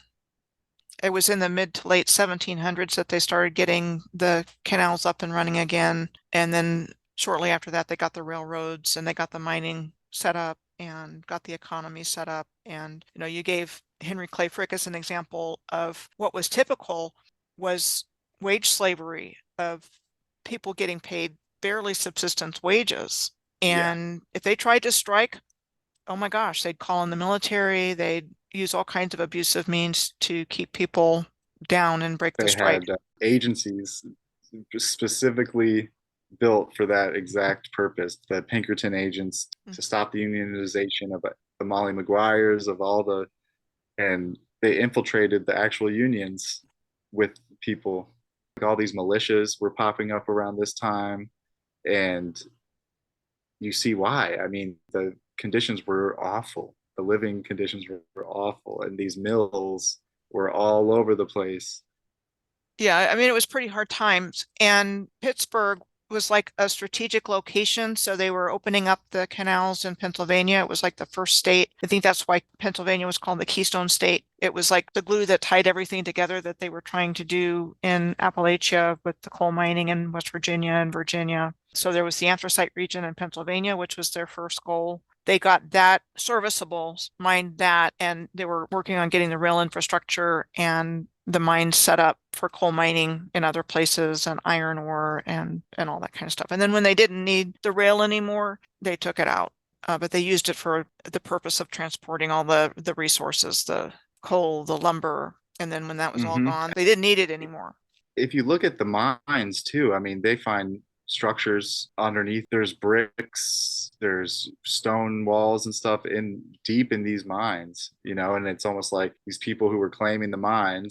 It was in the mid to late 1700s that they started getting the canals up and running again. And then shortly after that, they got the railroads and they got the mining set up and got the economy set up. And, you gave Henry Clay Frick as an example of what was typical was wage slavery of people getting paid barely subsistence wages. Yeah, And if they tried to strike, oh my gosh, they'd call in the military, they'd use all kinds of abusive means to keep people down and break the they strike. had agencies specifically built for that exact purpose. The Pinkerton agents Mm. to stop the unionization of the Molly Maguires of all the, and they infiltrated the actual unions with people. Like all these militias were popping up around this time, and you see why. I mean, the conditions were awful. The living conditions were awful, and these mills were all over the place. Yeah, I mean, it was pretty hard times. And Pittsburgh was like a strategic location. So they were opening up the canals in Pennsylvania. It was like the first state. I think that's why Pennsylvania was called the Keystone State. It was like the glue that tied everything together that they were trying to do in Appalachia with the coal mining in West Virginia and Virginia. So there was the anthracite region in Pennsylvania, which was their first goal. They got that serviceable, mined that, and they were working on getting the rail infrastructure and the mines set up for coal mining in other places and iron ore and all that kind of stuff. And then when they didn't need the rail anymore, they took it out. But they used it for the purpose of transporting all the resources, the coal, the lumber. And then when that was all Hmm. gone, they didn't need it anymore. If you look at the mines too, I mean, they find structures underneath. There's bricks, there's stone walls and stuff in deep in these mines, and it's almost like these people who were claiming the mine,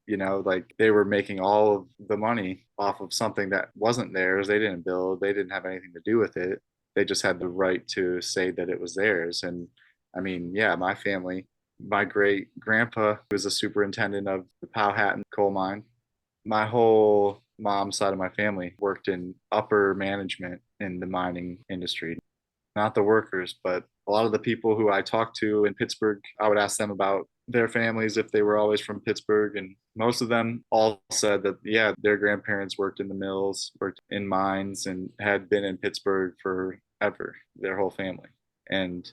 like they were making all of the money off of something that wasn't theirs. They didn't build, they didn't have anything to do with it. They just had the right to say that it was theirs. And I mean, yeah, my family, my great grandpa was a superintendent of the Powhatan coal mine. My whole mom's side of my family worked in upper management in the mining industry. Not the workers, but a lot of the people who I talked to in Pittsburgh, I would ask them about their families if they were always from Pittsburgh. And most of them all said that, yeah, their grandparents worked in the mills, worked in mines, and had been in Pittsburgh forever, their whole family. And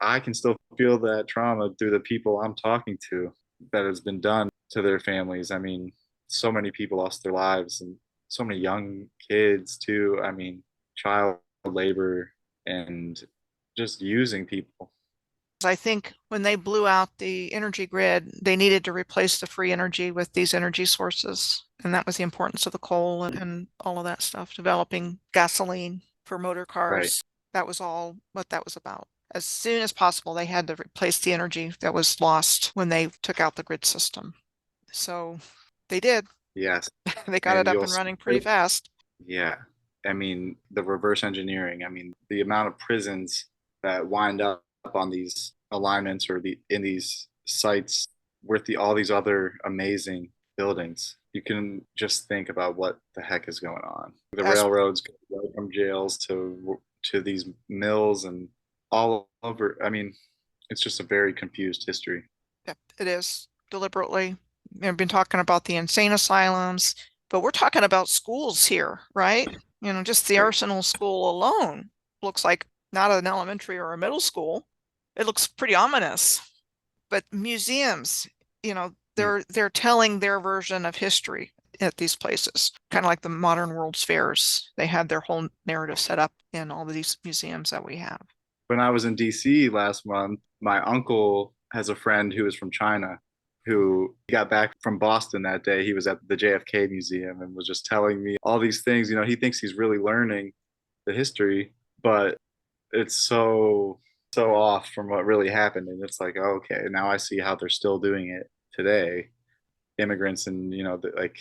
I can still feel that trauma through the people I'm talking to that has been done to their families. I mean, so many people lost their lives and so many young kids too. I mean, child labor and just using people. I think when they blew out the energy grid, they needed to replace the free energy with these energy sources. And that was the importance of the coal and all of that stuff, developing gasoline for motor Right. cars. That was all what that was about. As soon as possible, they had to replace the energy that was lost when they took out the grid system. So they did. Yes. They got it And up you'll and see, running pretty fast. yeah. I mean, the reverse engineering. I mean, the amount of prisons that wind up on these alignments or in these sites with all these other amazing buildings. You can just think about what the heck is going on. The As railroads go right from jails to these mills and all over. I mean, it's just a very confused history. Yep, it is deliberately. I've been talking about the insane asylums, but we're talking about schools here, right? Just the Right. Arsenal School alone looks like not an elementary or a middle school. It looks pretty ominous. But museums, they're telling their version of history at these places, kind of like the modern World's Fairs. They had their whole narrative set up in all of these museums that we have. When I was in DC last month, my uncle has a friend who is from China who got back from Boston that day. He was at the JFK Museum and was just telling me all these things. He thinks he's really learning the history, but it's so off from what really happened. And it's like, oh, okay, now I see how they're still doing it today. Immigrants and like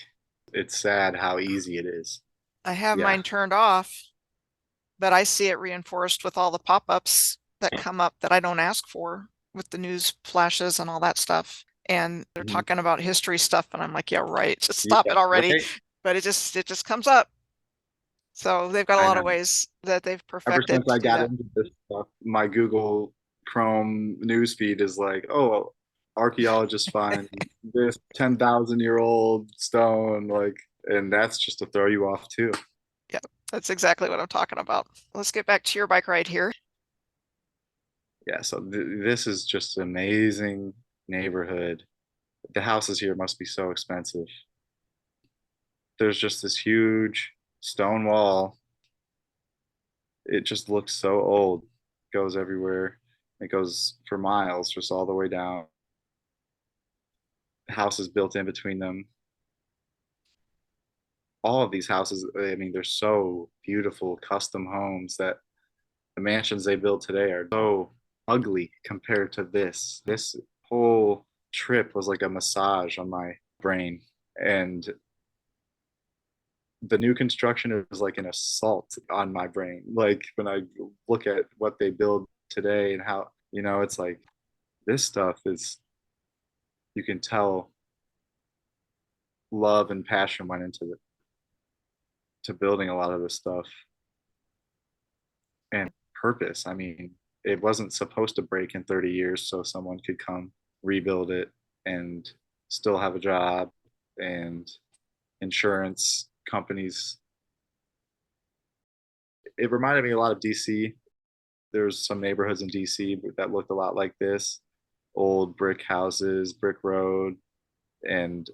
it's sad how easy it is. I have Yeah. mine turned off, but I see it reinforced with all the pop-ups that come up that I don't ask for with the news flashes and all that stuff. And they're Mhm. talking about history stuff, and I'm like, yeah, right, just stop Yeah. it already. Right. But it just comes up. So they've got a I lot know. of ways that they've Ever perfected since to I do got that. into this stuff, my Google Chrome newsfeed is like, oh, archaeologists find this 10,000-year-old stone, like, and that's just to throw you off too. Yeah, that's exactly what I'm talking about. Let's get back to your bike ride here. Yeah, so this is just an amazing neighborhood. The houses here must be so expensive. There's just this huge stone wall. It just looks so old. It goes everywhere. It goes for miles, just all the way down. Houses built in between them. all of these houses, I mean, they're so beautiful, custom homes that the mansions they build today are so ugly compared to this. This whole trip was like a massage on my brain. And the new construction is like an assault on my brain. Like when I look at what they build today and how, it's like this stuff is, you can tell love and passion went into it, to building a lot of this stuff, and purpose. I mean, it wasn't supposed to break in 30 years so someone could come rebuild it and still have a job, and insurance companies. It reminded me a lot of DC. There's some neighborhoods in DC that looked a lot like this, old brick houses, brick road, and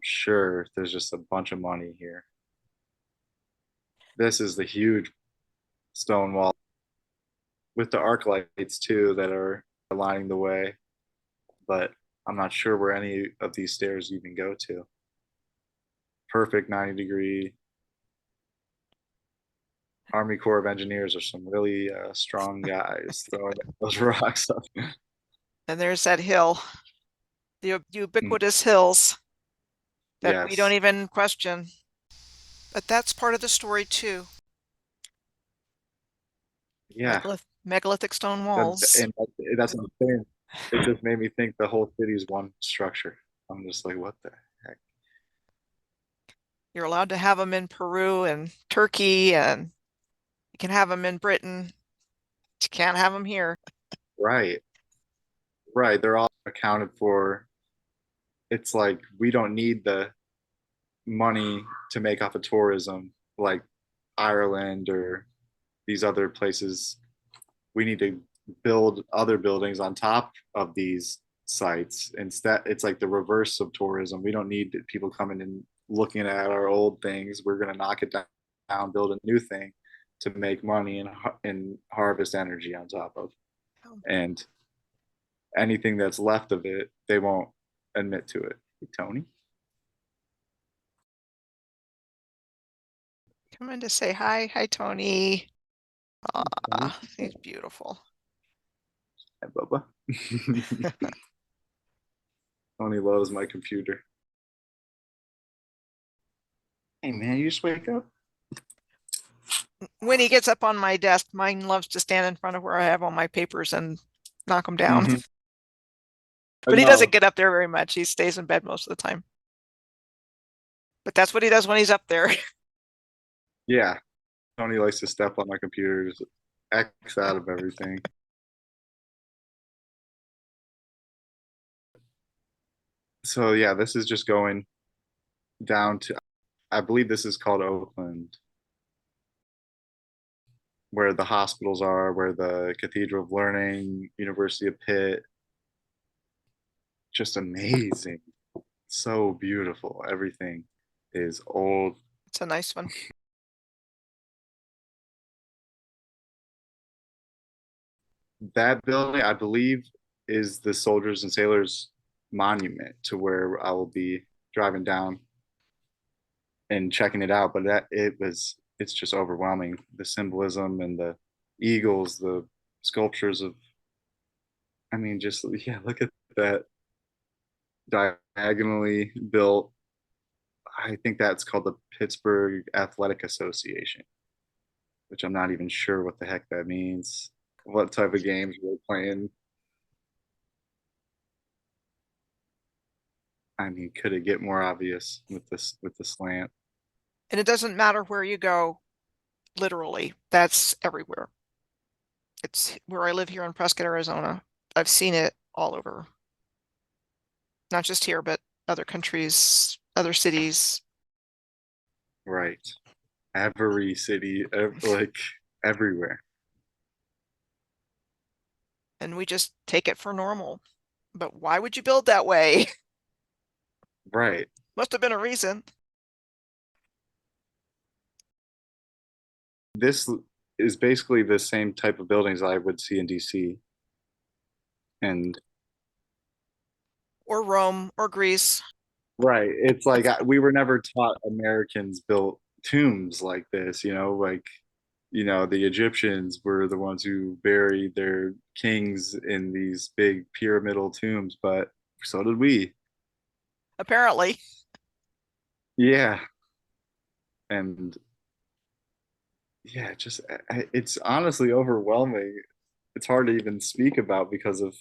sure, there's just a bunch of money here. This is the huge stone wall with the arc lights too that are lining the way, but I'm not sure where any of these stairs even go to. Perfect 90-degree. Army Corps of Engineers are some really strong guys throwing those rocks up. And there's that hill, the Mm, ubiquitous hills that we don't yes. even question. But that's part of the story too. Yeah. Megalithic stone That, walls. and that's what I'm saying. It just made me think the whole city is one structure. I'm just like, what the heck? You're allowed to have them in Peru and Turkey, and you can have them in Britain. You can't have them here. Right. Right. They're all accounted for. It's like we don't need the money to make off of tourism like Ireland or these other places. We need to build other buildings on top of these sites. Instead, it's like the reverse of tourism. We don't need people coming and looking at our old things. We're going to knock it down, build a new thing to make money and harvest energy on top of. And anything that's left of it, they won't admit to it. Tony? Come in to say hi. Hi, Tony. Tony? Ah, he's beautiful. Hi, Bubba. Tony loves my computer. Hey, man, you just wake up? When he gets up on my desk, mine loves to stand in front of where I have all my papers and knock them down. Mm-hmm. But he doesn't No. get up there very much. He stays in bed most of the time. But that's what he does when he's up there. Yeah. Tony likes to step on my computer, just X out of everything. So yeah, this is just going down to, I believe this is called Oakland, where the hospitals are, where the Cathedral of Learning, University of Pitt, just amazing. So beautiful. Everything is old. It's a nice one. That building, I believe, is the Soldiers and Sailors Monument, to where I will be driving down and checking it out. But it's just overwhelming. The symbolism and the eagles, the sculptures of, I mean, just, yeah, look at that diagonally built. I think that's called the Pittsburgh Athletic Association, which I'm not even sure what the heck that means. What type of games we're playing. I mean, could it get more obvious with the slant? And it doesn't matter where you go, literally. That's everywhere. It's where I live here in Prescott, Arizona. I've seen it all over. Not just here, but other countries, other cities. Right. Every city, like everywhere. And we just take it for normal. But why would you build that way? Right. Must have been a reason. This is basically the same type of buildings I would see in DC. And Or Rome or Greece. Right. It's like we were never taught Americans built tombs like this, like, the Egyptians were the ones who buried their kings in these big pyramidal tombs, but so did we. Apparently. Yeah. And yeah, just it's honestly overwhelming. It's hard to even speak about because of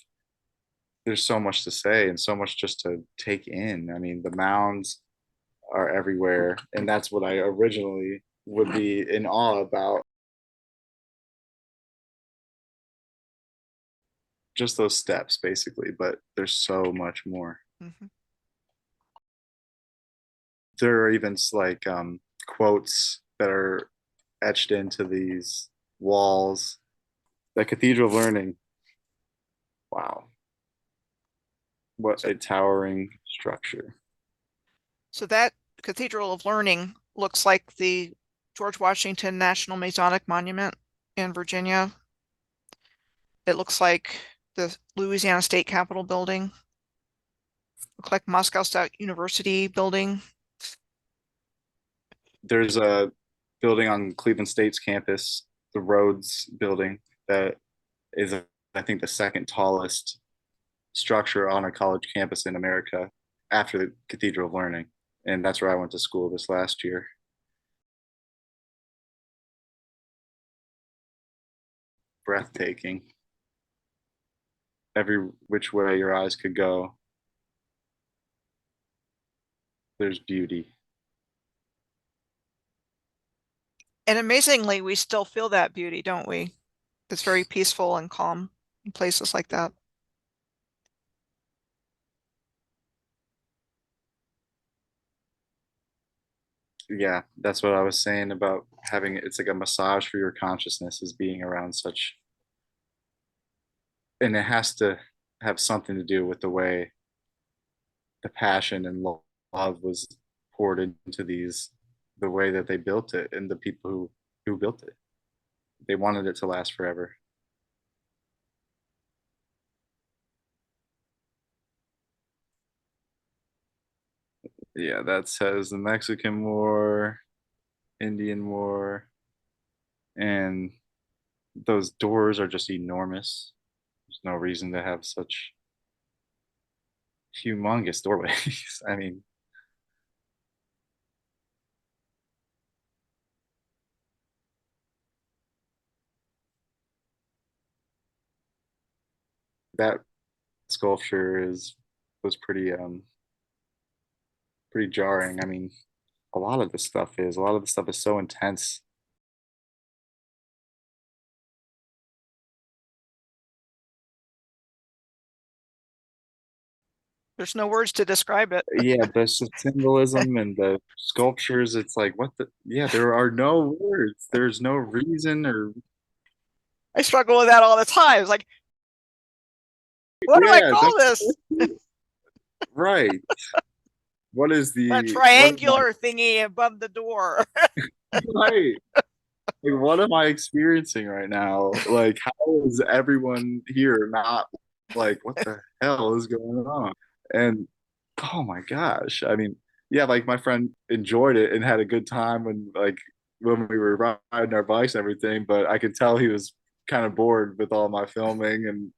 there's so much to say and so much just to take in. I mean, the mounds are everywhere, and that's what I originally would be in awe about. Just those steps, basically, but there's so much more. Mhm. There are even like quotes that are etched into these walls. The Cathedral of Learning. Wow, what So, a towering structure. so that Cathedral of Learning looks like the George Washington National Masonic Monument in Virginia. It looks like the Louisiana State Capitol building. Look like Moscow State University building. There's a building on Cleveland State's campus, the Rhodes building, that is, I think, the second tallest structure on a college campus in America after the Cathedral of Learning. And that's where I went to school this last year. Breathtaking. Every which way your eyes could go, there's beauty. And amazingly, we still feel that beauty, don't we? It's very peaceful and calm in places like that. Yeah, that's what I was saying about having it's like a massage for your consciousness is being around such, and it has to have something to do with the way the passion and love was poured into these, the way that they built it and the people who built it. They wanted it to last forever. Yeah, that says the Mexican War, Indian War, and those doors are just enormous. There's no reason to have such humongous doorways. I mean, that sculpture is was pretty jarring. I mean, a lot of the stuff is so intense. There's no words to describe it. Yeah, the symbolism and the sculptures, it's like what the yeah, there are no words. There's no reason or I struggle with that all the time. It's like, what do I yeah, call that's this? right. That What am I triangular thingy above the door. right? Like, what am I experiencing right now? Like, how is everyone here not like, what the hell is going on? And oh my gosh, I mean, yeah, like my friend enjoyed it and had a good time when we were riding our bikes and everything, but I could tell he was kind of bored with all my filming. And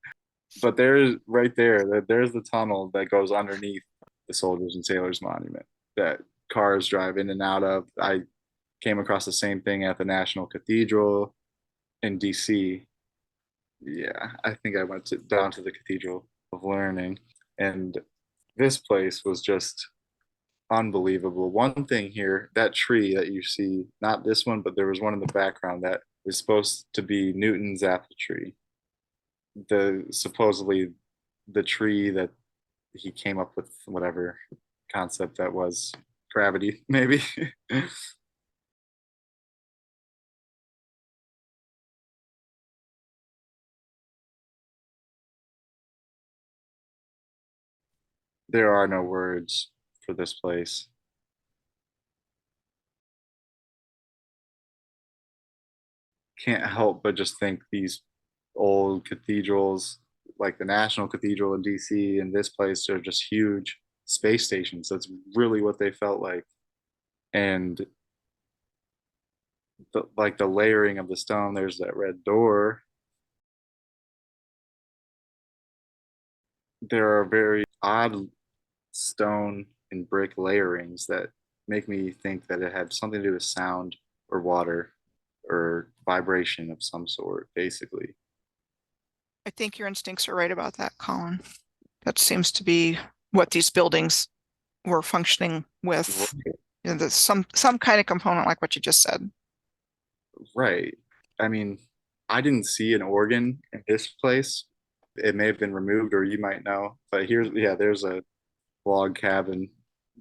but there's right there that there's the tunnel that goes underneath the Soldiers and Sailors Monument that cars drive in and out of. I came across the same thing at the National Cathedral in DC. Yeah, I think I went down to the Cathedral of Learning, and this place was just unbelievable. One thing here, that tree that you see, not this one, but there was one in the background that is supposed to be Newton's apple tree. The supposedly the tree that he came up with, whatever concept that was, gravity, maybe. There are no words for this place. Can't help but just think these old cathedrals, like the National Cathedral in DC and this place, are just huge space stations. That's really what they felt like. And like the layering of the stone, there's that red door. There are very odd stone and brick layerings that make me think that it had something to do with sound or water or vibration of some sort, basically. I think your instincts are right about that, Colin. That seems to be what these buildings were functioning with. Right. You know, some kind of component like what you just said. Right. I mean, I didn't see an organ in this place. It may have been removed, or you might know. But here's, yeah, there's a log cabin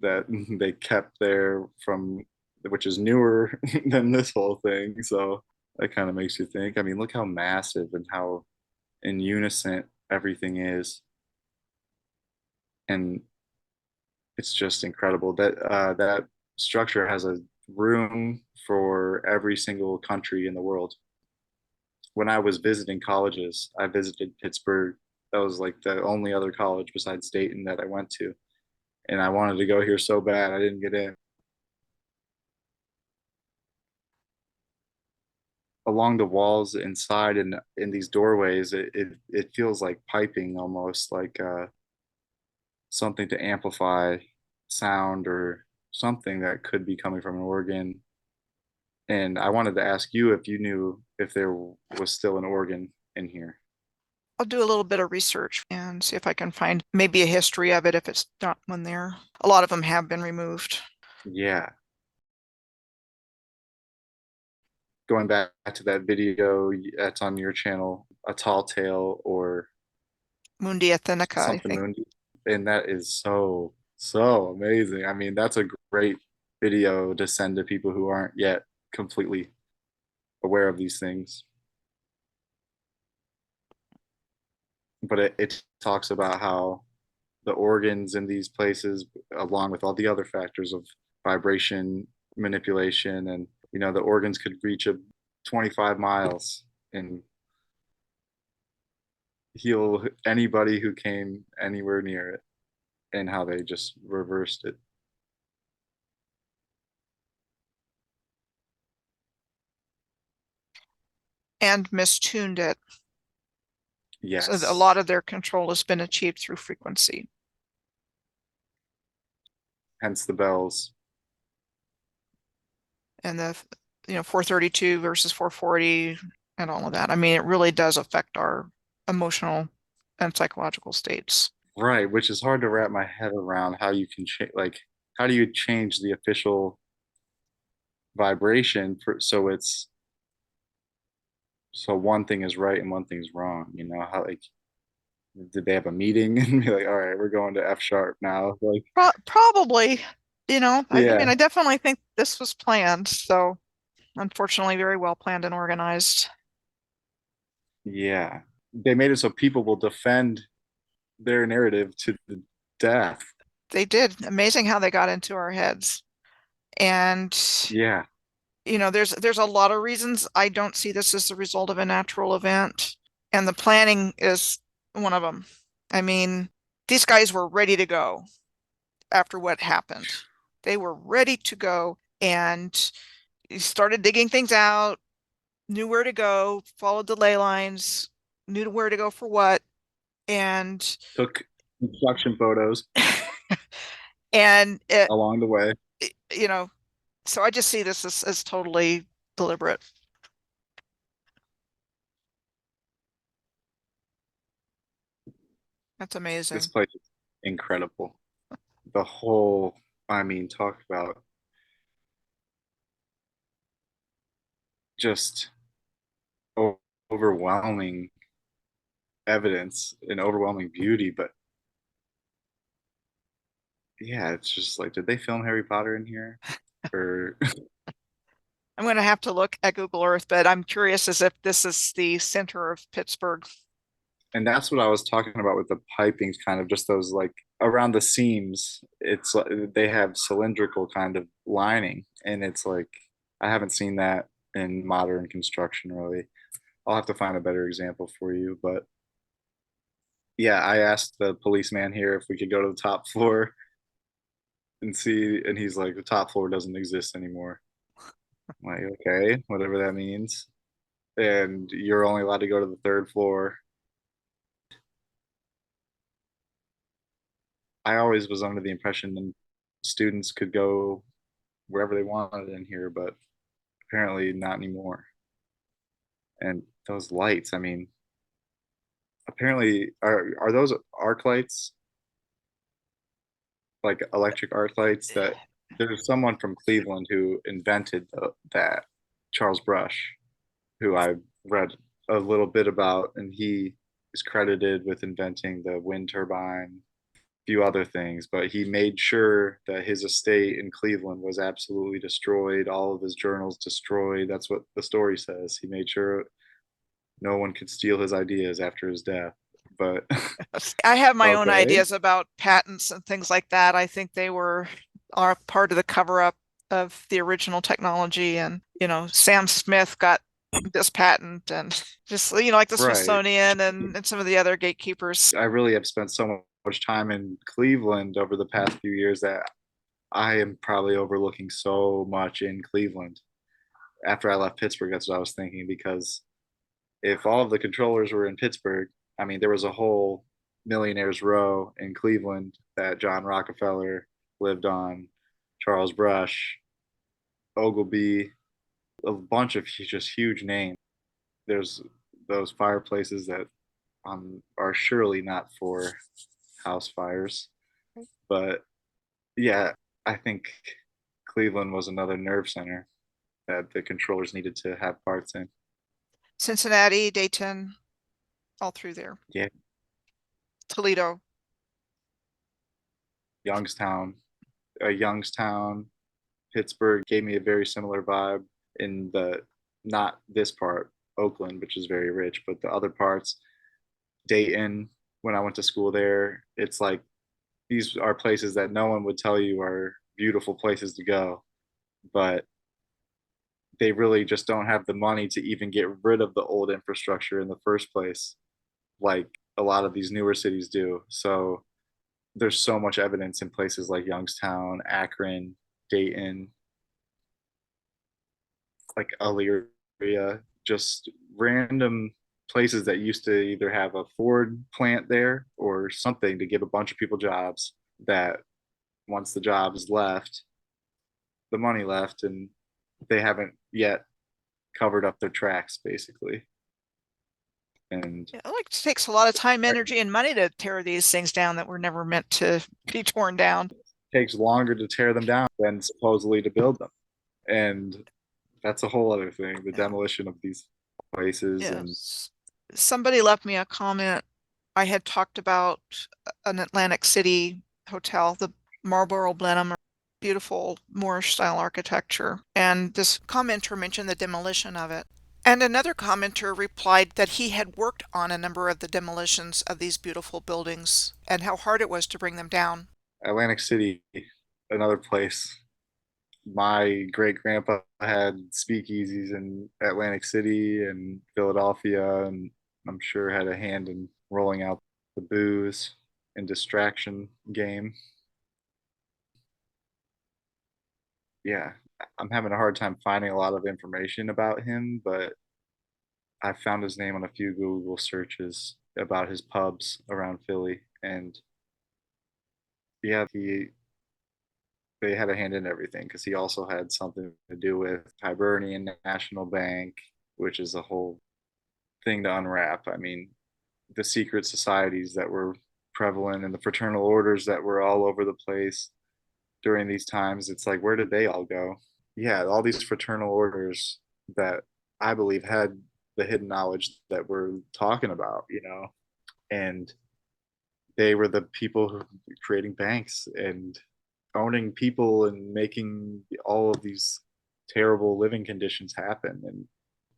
that they kept there from, which is newer than this whole thing. So that kind of makes you think. I mean, look how massive and how in unison everything is. And it's just incredible that that structure has a room for every single country in the world. When I was visiting colleges, I visited Pittsburgh. That was like the only other college besides Dayton that I went to. And I wanted to go here so bad, I didn't get in. Along the walls inside and in these doorways, it feels like piping almost, like something to amplify sound or something that could be coming from an organ. And I wanted to ask you if you knew if there was still an organ in here. I'll do a little bit of research and see if I can find maybe a history of it if it's not one there. A lot of them have been removed. Yeah. Going back to that video that's on your channel, A Tall Tale or Mundi Athenica, I something think. Moon, and that is so, so amazing. I mean, that's a great video to send to people who aren't yet completely aware of these things. But it talks about how the organs in these places, along with all the other factors of vibration manipulation, and the organs could reach 25 miles and heal anybody who came anywhere near it, and how they just reversed it. And mistuned it. So a lot Yes. of their control has been achieved through frequency. Hence the bells. And the 432 versus 440 and all of that. I mean, it really does affect our emotional and psychological states. Right, which is hard to wrap my head around how you can change, like, how do you change the official vibration so it's so one thing is right and one thing's wrong, how, like, did they have a meeting and be like, all right, we're going to F sharp now? Like, Probably, I mean, yeah, I definitely think this was planned. So unfortunately, very well planned and organized. yeah. They made it so people will defend their narrative to the death. They did. Amazing how they got into our heads. And Yeah. there's a lot of reasons I don't see this as the result of a natural event, and the planning is one of them. I mean, these guys were ready to go after what happened. They were ready to go and started digging things out, knew where to go, followed the ley lines, knew where to go for what, and Took construction photos and it, along the way. you know, so I just see this as totally deliberate. That's This amazing. place is incredible. The whole, I mean, talk about just overwhelming evidence and overwhelming beauty. But yeah, it's just like, did they film Harry Potter in here? Or, I'm going to have to look at Google Earth, but I'm curious as if this is the center of Pittsburgh. and that's what I was talking about with the pipings, kind of just those like around the seams. It's like they have cylindrical kind of lining, and it's like I haven't seen that in modern construction really. I'll have to find a better example for you, but yeah, I asked the policeman here if we could go to the top floor and see, and he's like, the top floor doesn't exist anymore. I'm like, okay, whatever that means. And you're only allowed to go to the third floor. I always was under the impression that students could go wherever they wanted in here, but apparently not anymore. And those lights, I mean, apparently are those arc lights, like electric arc lights that there's someone from Cleveland who invented that, Charles Brush, who I read a little bit about, and he is credited with inventing the wind turbine, few other things, but he made sure that his estate in Cleveland was absolutely destroyed, all of his journals destroyed. That's what the story says. He made sure no one could steal his ideas after his death. But I have my own okay, ideas about patents and things like that. I think are part of the cover up of the original technology. And, Sam Smith got this patent and just, like the right. Smithsonian and some of the other gatekeepers. I really have spent so much time in Cleveland over the past few years that I am probably overlooking so much in Cleveland. After I left Pittsburgh, that's what I was thinking, because if all of the controllers were in Pittsburgh, I mean, there was a whole millionaires row in Cleveland that John Rockefeller lived on, Charles Brush, Ogleby, a bunch of just huge names. There's those fireplaces that are surely not for house fires. But yeah, I think Cleveland was another nerve center that the controllers needed to have parts in. Cincinnati, Dayton, all through there. Yeah, Toledo. Youngstown, Youngstown, Pittsburgh gave me a very similar vibe in the not this part, Oakland, which is very rich, but the other parts, Dayton, when I went to school there, it's like these are places that no one would tell you are beautiful places to go, but they really just don't have the money to even get rid of the old infrastructure in the first place, like a lot of these newer cities do. So there's so much evidence in places like Youngstown, Akron, Dayton, like Elyria, just random places that used to either have a Ford plant there or something to give a bunch of people jobs, that once the jobs left, the money left, and they haven't yet covered up their tracks basically. And Yeah, it takes a lot of time, energy, and money to tear these things down that were never meant to be torn down. it takes longer to tear them down than supposedly to build them. And that's a whole other thing, the Yeah. demolition of these places. And Yes. Somebody left me a comment. I had talked about an Atlantic City hotel, the Marlborough Blenheim, beautiful Moorish style architecture. And this commenter mentioned the demolition of it. And another commenter replied that he had worked on a number of the demolitions of these beautiful buildings and how hard it was to bring them down. Atlantic City, another place. My great grandpa had speakeasies in Atlantic City and Philadelphia, and I'm sure had a hand in rolling out the booze and distraction game. Yeah, I'm having a hard time finding a lot of information about him, but I found his name on a few Google searches about his pubs around Philly, and yeah, they had a hand in everything because he also had something to do with Hibernian National Bank, which is a whole thing to unwrap. I mean, the secret societies that were prevalent and the fraternal orders that were all over the place during these times, it's like, where did they all go? Yeah, all these fraternal orders that I believe had the hidden knowledge that we're talking about, and they were the people who were creating banks and owning people and making all of these terrible living conditions happen, and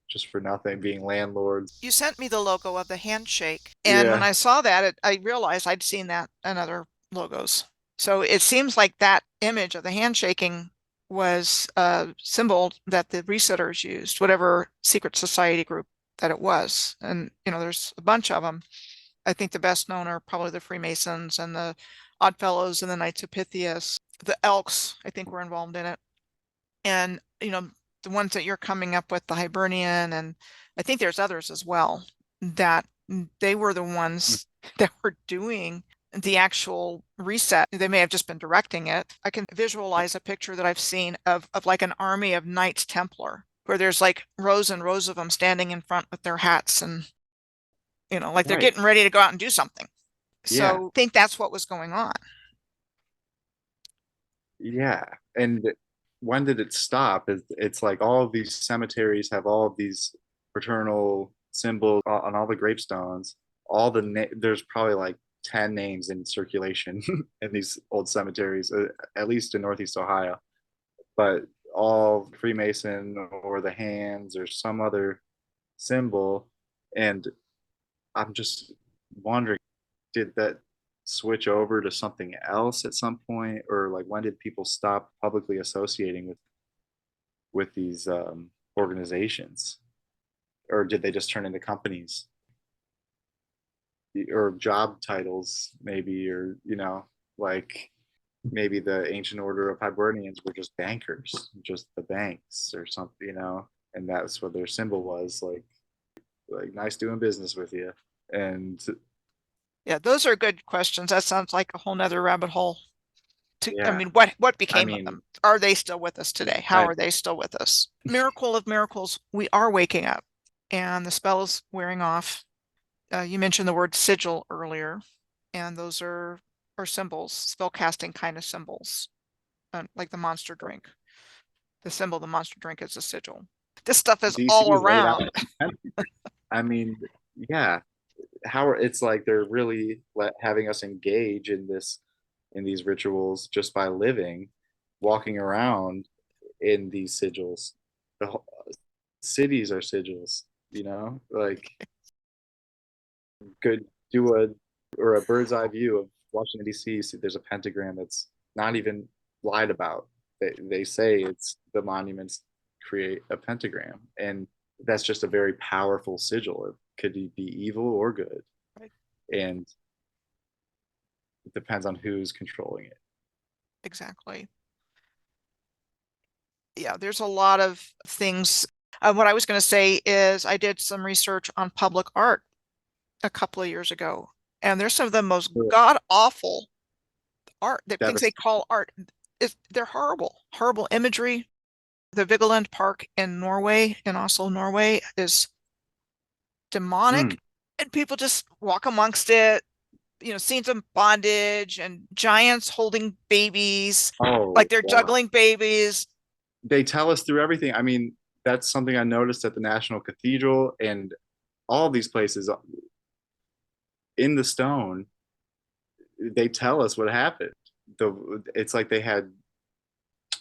just for nothing, being landlords. You sent me the logo of the handshake. And when Yeah, I saw that, I realized I'd seen that in other logos. So it seems like that image of the handshaking was a symbol that the resetters used, whatever secret society group that it was. And, there's a bunch of them. I think the best known are probably the Freemasons and the Oddfellows and the Knights of Pythias. The Elks, I think, were involved in it. And, the ones that you're coming up with, the Hibernian, and I think there's others as well, that they were the ones that were doing the actual reset. They may have just been directing it. I can visualize a picture that I've seen of like an army of Knights Templar, where there's like rows and rows of them standing in front with their hats and, like they're Right. getting ready to go out and do something. Yeah. So I think that's what was going on. Yeah. And when did it stop? It's like all of these cemeteries have all of these fraternal symbols on all the gravestones. There's probably like 10 names in circulation in these old cemeteries, at least in Northeast Ohio. But all Freemason or the hands or some other symbol. And I'm just wondering, did that switch over to something else at some point, or like when did people stop publicly associating with these organizations, or did they just turn into companies or job titles, maybe, or like maybe the ancient order of Hibernians were just bankers, just the banks or something, and that's what their symbol was, like nice doing business with you. And Yeah, those are good questions. That sounds like a whole nother rabbit hole. I yeah, mean, what I became of mean, them? Are they still with us today? How I are they still with us? Miracle of miracles, we are waking up and the spell is wearing off. You mentioned the word sigil earlier, and those are symbols, spell casting kind of symbols, like the monster drink. The symbol of the monster drink is a sigil. This stuff is DC all is laid out. around. I mean, yeah, it's like they're really having us engage in these rituals just by living, walking around in these sigils. The whole, cities are sigils, like could do a bird's eye view of Washington D.C. See, there's a pentagram that's not even lied about. They say it's the monuments create a pentagram, and that's just a very powerful sigil. It could be evil or good, Right, and it depends on who's controlling it. exactly. Yeah, there's a lot of things. What I was going to say is I did some research on public art a couple of years ago, and there's some of the most god awful art, the things they Devastating. call art. They're horrible, horrible imagery. The Vigeland Park in Norway, in Oslo, Norway, is demonic, Mm. and people just walk amongst it. Scenes of bondage and giants holding babies, like Oh, they're yeah. juggling babies. They tell us through everything. I mean, that's something I noticed at the National Cathedral and all these places in the stone. They tell us what happened. It's like they had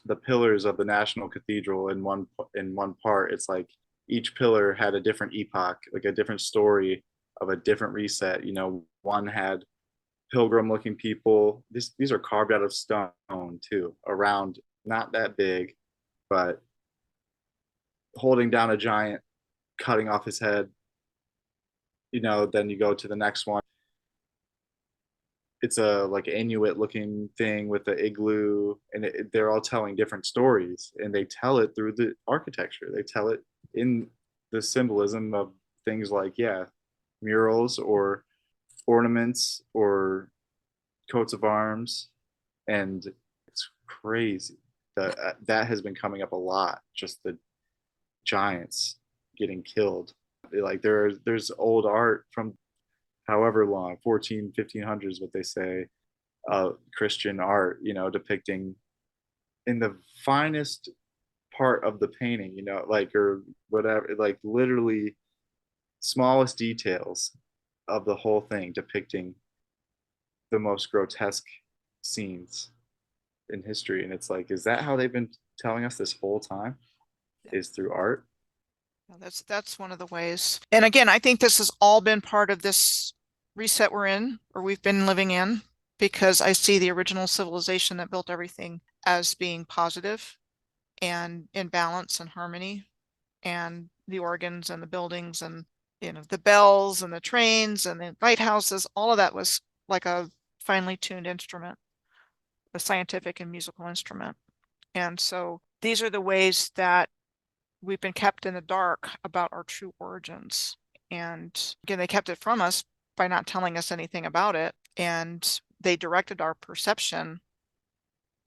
the pillars of the National Cathedral in one part. It's like each pillar had a different epoch, like a different story of a different reset. One had pilgrim-looking people. These are carved out of stone too, around not that big, but holding down a giant, cutting off his head. Then you go to the next one. It's a like Inuit looking thing with the igloo, and they're all telling different stories, and they tell it through the architecture. They tell it in the symbolism of things like, yeah, murals or ornaments or coats of arms, and it's crazy. That has been coming up a lot. Just the giants getting killed. Like there's old art from however long, 14 1500s, what they say, Christian art, depicting in the finest part of the painting, like, or whatever, like literally smallest details of the whole thing, depicting the most grotesque scenes in history. And it's like, is that how they've been telling us this whole time? Yeah, Is through art? that's one of the ways. And again, I think this has all been part of this reset we're in, or we've been living in, because I see the original civilization that built everything as being positive and in balance and harmony, and the organs and the buildings and the bells and the trains and the lighthouses, all of that was like a finely tuned instrument, a scientific and musical instrument. And so these are the ways that we've been kept in the dark about our true origins. And again, they kept it from us by not telling us anything about it. And they directed our perception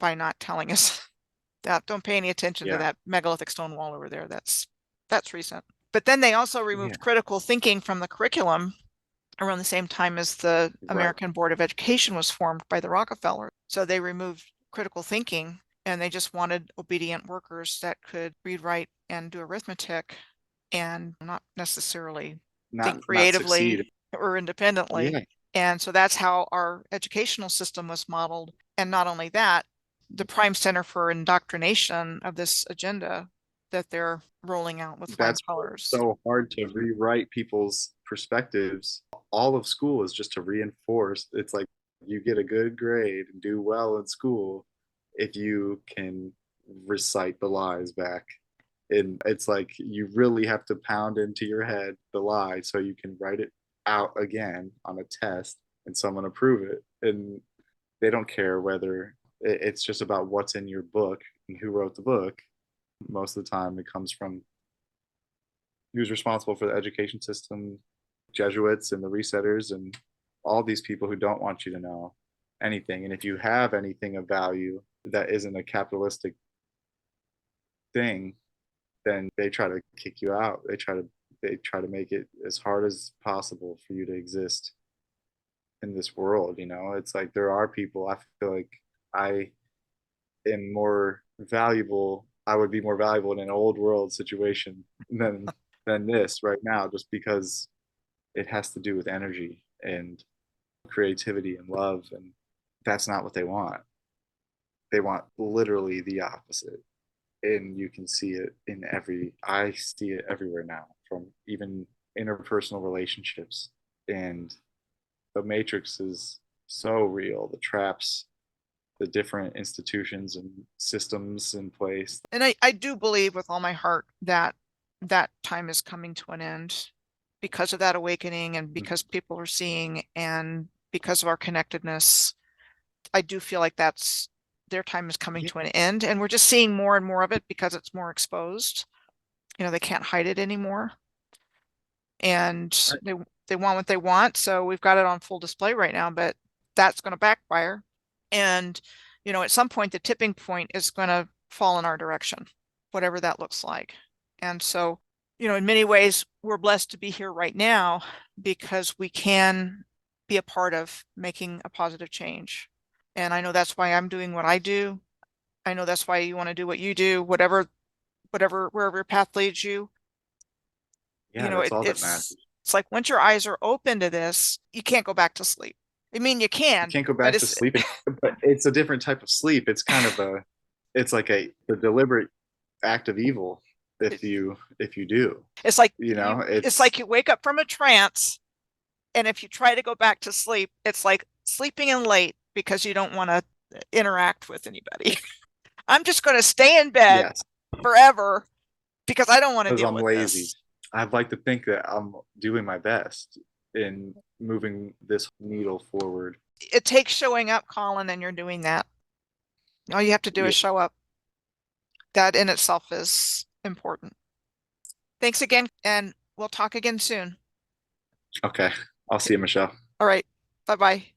by not telling us that. Don't pay any attention to Yeah. that megalithic stone wall over there. That's recent. But then they also Yeah. removed critical thinking from the curriculum around the same time as the Right. American Board of Education was formed by the Rockefeller. So they removed critical thinking and they just wanted obedient workers that could read, write, and do arithmetic and not necessarily think Not succeed. creatively or independently. Yeah. And so that's how our educational system was modeled. And not only that, the prime center for indoctrination of this agenda that they're rolling out with flying That's colors. so hard to rewrite people's perspectives. All of school is just to reinforce. It's like you get a good grade and do well in school if you can recite the lies back. And it's like you really have to pound into your head the lie so you can write it out again on a test and someone approve it. And they don't care whether it's just about what's in your book and who wrote the book. Most of the time, it comes from who's responsible for the education system, Jesuits and the resetters, and all these people who don't want you to know anything. And if you have anything of value that isn't a capitalistic thing, then they try to kick you out. They try to make it as hard as possible for you to exist in this world. It's like there are people. I feel like I am more valuable. I would be more valuable in an old world situation than this right now, just because it has to do with energy and creativity and love, and that's not what they want. They want literally the opposite, and you can see it in every. I see it everywhere now, from even interpersonal relationships, and the matrix is so real. The traps, the different institutions and systems in place. And I do believe with all my heart that that time is coming to an end because of that awakening and because people are seeing and because of our connectedness. I do feel like that's their time is coming Yeah, to an end. And we're just seeing more and more of it because it's more exposed. They can't hide it anymore. And right. they want what they want. So we've got it on full display right now, but that's going to backfire. And, at some point, the tipping point is going to fall in our direction, whatever that looks like. And so, in many ways, we're blessed to be here right now because we can be a part of making a positive change. And I know that's why I'm doing what I do. I know that's why you want to do what you do, wherever your path leads you. Yeah, that's all that It's matters. it's like once your eyes are open to this, you can't go back to sleep. I mean, you You can, can't go but back to sleep, but it's a different type of sleep. It's like a deliberate act of evil it, if you do. it's like It's you wake up from a trance, and if you try to go back to sleep, it's like sleeping in late because you don't want to interact with anybody. I'm just going to stay in bed yes, forever because I don't want to because deal I'm with lazy. this. I'd like to think that I'm doing my best in moving this needle forward. It takes showing up, Colin, and you're doing that. All you have to do Yeah. is show up. That in itself is important. Thanks again, and we'll talk again soon. Okay. I'll see you, Michelle. All right. Bye-bye.